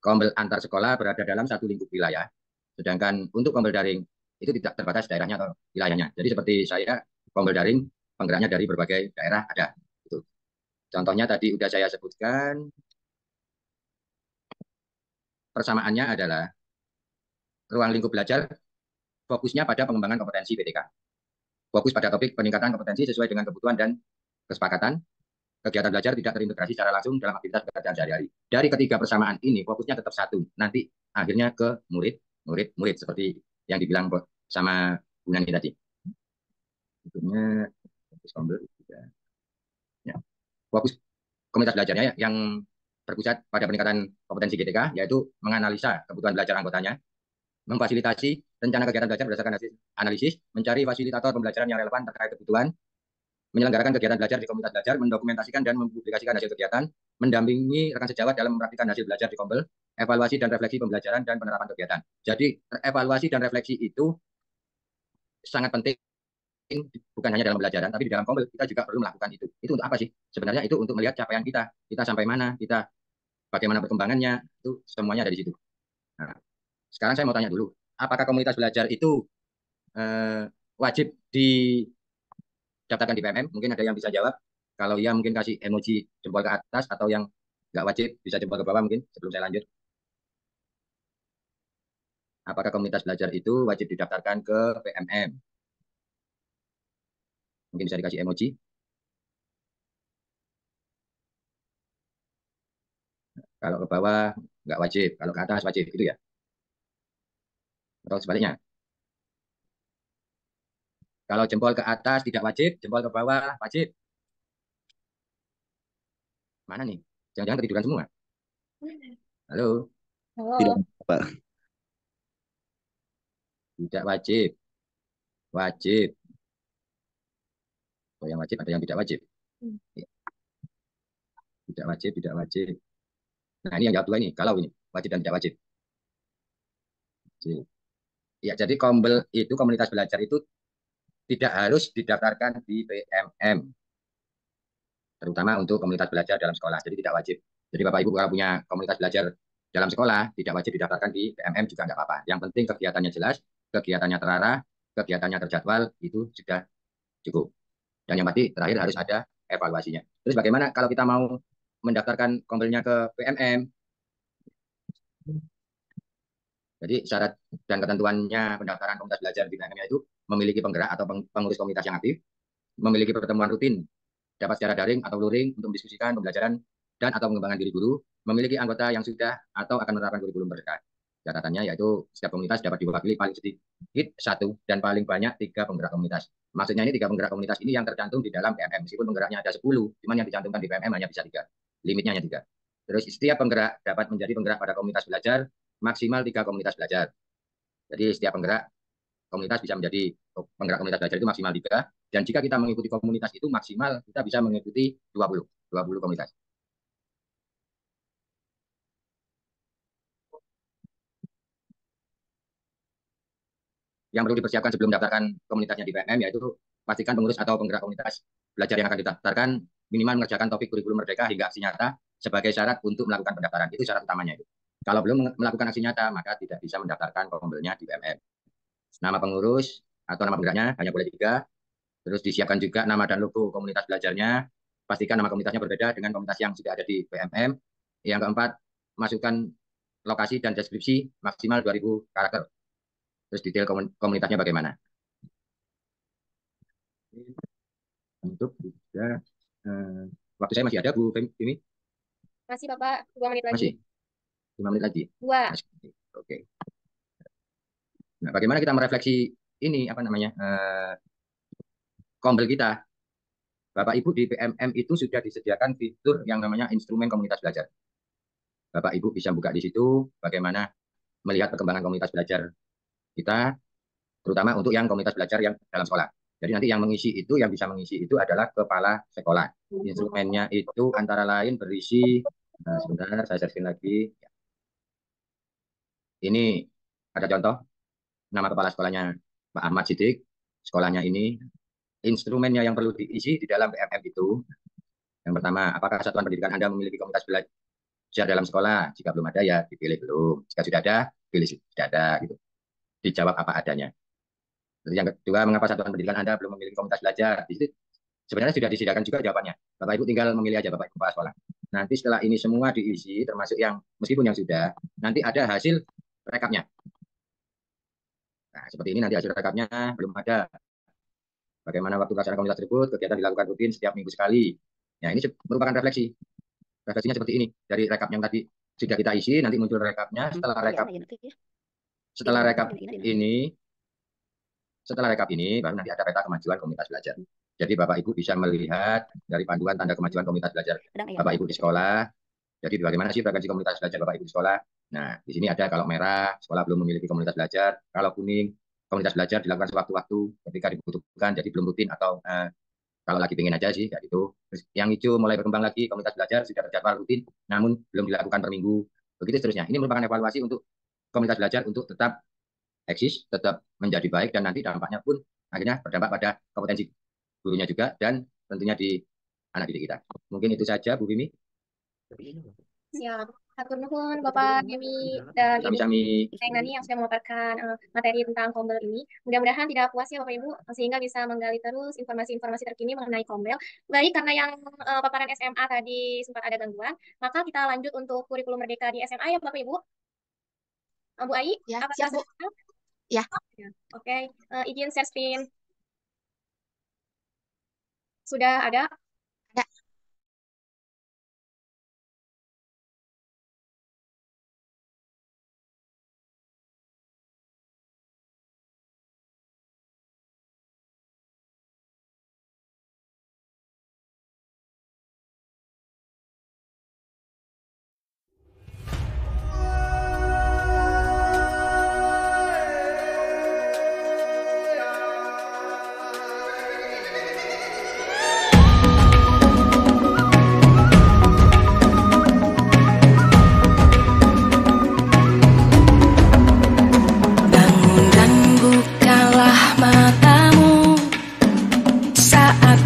Kombel antar sekolah berada dalam satu lingkup wilayah, sedangkan untuk kombel daring itu tidak terbatas daerahnya atau wilayahnya. Jadi seperti saya, kombel daring penggeraknya dari berbagai daerah ada. Gitu. Contohnya tadi sudah saya sebutkan, persamaannya adalah ruang lingkup belajar fokusnya pada pengembangan kompetensi PTK. Fokus pada topik peningkatan kompetensi sesuai dengan kebutuhan dan kesepakatan. Kegiatan belajar tidak terintegrasi secara langsung dalam aktivitas pekerjaan sehari-hari. Dari ketiga persamaan ini, fokusnya tetap satu. Nanti akhirnya ke murid seperti yang dibilang sama Bu Nani tadi. Tentunya fokus kombel juga. Ya. Fokus komunitas belajarnya yang berpusat pada peningkatan kompetensi GTK, yaitu menganalisa kebutuhan belajar anggotanya, memfasilitasi rencana kegiatan belajar berdasarkan hasil analisis, mencari fasilitator pembelajaran yang relevan terkait kebutuhan, menyelenggarakan kegiatan belajar di komunitas belajar, mendokumentasikan dan mempublikasikan hasil kegiatan, mendampingi rekan sejawat dalam mempraktikkan hasil belajar di Kombel, evaluasi dan refleksi pembelajaran dan penerapan kegiatan. Jadi evaluasi dan refleksi itu sangat penting, bukan hanya dalam pembelajaran, tapi di dalam Kombel kita juga perlu melakukan itu. Itu untuk apa sih? Sebenarnya itu untuk melihat capaian kita sampai mana, kita bagaimana perkembangannya, itu semuanya ada di situ. Nah, sekarang saya mau tanya dulu, apakah komunitas belajar itu wajib didaftarkan di PMM? Mungkin ada yang bisa jawab. Kalau ya mungkin kasih emoji jempol ke atas, atau yang nggak wajib bisa jempol ke bawah mungkin sebelum saya lanjut. Apakah komunitas belajar itu wajib didaftarkan ke PMM? Mungkin bisa dikasih emoji. Kalau ke bawah nggak wajib, kalau ke atas wajib, gitu ya? Atau sebaliknya? Kalau jempol ke atas tidak wajib, jempol ke bawah wajib. Mana nih? Jangan-jangan ketiduran semua. Halo? Halo. Pak. Tidak wajib. Wajib. Oh, yang wajib ada yang tidak wajib. Tidak wajib, tidak wajib. Nah, ini yang jawab dua ini. Kalau ini, wajib dan tidak wajib. Ya, jadi Kombel itu, komunitas belajar itu tidak harus didaftarkan di PMM. Terutama untuk komunitas belajar dalam sekolah. Jadi tidak wajib. Jadi Bapak Ibu kalau punya komunitas belajar dalam sekolah, tidak wajib didaftarkan di PMM juga nggak apa-apa. Yang penting kegiatannya jelas, kegiatannya terarah, kegiatannya terjadwal, itu sudah cukup. Dan yang pasti terakhir harus ada evaluasinya. Terus bagaimana kalau kita mau mendaftarkan Kombelnya ke PMM? Jadi syarat dan ketentuannya pendaftaran komunitas belajar di PMM itu memiliki penggerak atau pengurus komunitas yang aktif, memiliki pertemuan rutin, dapat secara daring atau luring untuk mendiskusikan pembelajaran dan atau pengembangan diri guru, memiliki anggota yang sudah atau akan menerapkan kurikulum merdeka. Catatannya yaitu setiap komunitas dapat diwakili paling sedikit satu dan paling banyak 3 penggerak komunitas. Maksudnya ini 3 penggerak komunitas ini yang tercantum di dalam PMM. Meskipun penggeraknya ada 10, cuman yang dicantumkan di PMM hanya bisa 3. Limitnya hanya 3. Terus setiap penggerak dapat menjadi penggerak pada komunitas belajar maksimal 3 komunitas belajar. Jadi setiap penggerak komunitas bisa menjadi penggerak komunitas belajar itu maksimal 3. Dan jika kita mengikuti komunitas itu maksimal kita bisa mengikuti 20 komunitas. Yang perlu dipersiapkan sebelum mendaftarkan komunitasnya di PMM yaitu pastikan pengurus atau penggerak komunitas belajar yang akan didaftarkan minimal mengerjakan topik kurikulum merdeka hingga aksi nyata sebagai syarat untuk melakukan pendaftaran. Itu syarat utamanya itu. Kalau belum melakukan aksi nyata maka tidak bisa mendaftarkan kombelnya di PMM. Nama pengurus atau nama penggeraknya hanya boleh 3. Terus disiapkan juga nama dan logo komunitas belajarnya. Pastikan nama komunitasnya berbeda dengan komunitas yang sudah ada di PMM. Yang keempat, masukkan lokasi dan deskripsi maksimal 2000 karakter. Terus detail komunitasnya bagaimana. Untuk juga, waktu saya masih ada, Bu Femi? Masih Bapak, 2 menit lagi. Masih? 5 menit lagi? 2. Oke. Nah, bagaimana kita merefleksi ini, apa namanya, Kombel kita? Bapak Ibu di PMM itu sudah disediakan fitur yang namanya instrumen komunitas belajar. Bapak Ibu bisa buka di situ bagaimana melihat perkembangan komunitas belajar kita, terutama untuk yang komunitas belajar yang dalam sekolah. Jadi nanti yang bisa mengisi itu adalah kepala sekolah. Instrumennya itu antara lain berisi, sebentar saya sharing lagi. Ini ada contoh nama kepala sekolahnya Pak Ahmad Siddiq. Sekolahnya ini instrumennya yang perlu diisi di dalam PMM itu. Yang pertama, apakah satuan pendidikan Anda memiliki komunitas belajar dalam sekolah? Jika belum ada ya dipilih belum. Jika sudah ada, pilih sudah ada gitu. Dijawab apa adanya. Terus yang kedua, mengapa satuan pendidikan Anda belum memiliki komunitas belajar? Di situ sebenarnya sudah disediakan juga jawabannya. Bapak Ibu tinggal memilih aja Bapak Ibu kepala sekolah. Nanti setelah ini semua diisi, termasuk yang meskipun yang sudah, nanti ada hasil rekapnya. Nah, seperti ini nanti hasil rekapnya belum ada. Bagaimana waktu pelaksanaan komunitas tersebut, kegiatan dilakukan rutin setiap minggu sekali. Ya, ini merupakan refleksi. Refleksinya seperti ini. Dari rekap yang tadi sudah kita isi, nanti muncul rekapnya. Setelah rekap ini, baru nanti ada peta kemajuan komunitas belajar. Jadi Bapak Ibu bisa melihat dari panduan tanda kemajuan komunitas belajar Bapak Ibu di sekolah. Jadi bagaimana sih frekuensi komunitas belajar Bapak Ibu di sekolah? Nah, di sini ada kalau merah, sekolah belum memiliki komunitas belajar. Kalau kuning, komunitas belajar dilakukan sewaktu-waktu ketika dibutuhkan, jadi belum rutin atau kalau lagi pengen aja sih, kayak gitu. Terus yang hijau mulai berkembang lagi, komunitas belajar sudah berjadwal rutin, namun belum dilakukan per minggu. Begitu seterusnya. Ini merupakan evaluasi untuk komunitas belajar untuk tetap eksis, tetap menjadi baik, dan nanti dampaknya pun akhirnya berdampak pada kompetensi gurunya juga, dan tentunya di anak didik kita. Mungkin itu saja, Bu Bimi. Siap. Hatur nuhun Bapak Demi dan Ibu Sami-sami. Nani yang sudah memaparkan materi tentang Kombel ini. Mudah-mudahan tidak puas ya Bapak Ibu, sehingga bisa menggali terus informasi-informasi terkini mengenai Kombel. Baik, karena yang paparan SMA tadi sempat ada gangguan, maka kita lanjut untuk kurikulum merdeka di SMA ya Bapak Ibu. Bu Ai, Ya, apakah siap, Bu. sudah? Ya. Oke, izin share screen. Sudah ada? Ada. Bangun dan bukalah matamu saat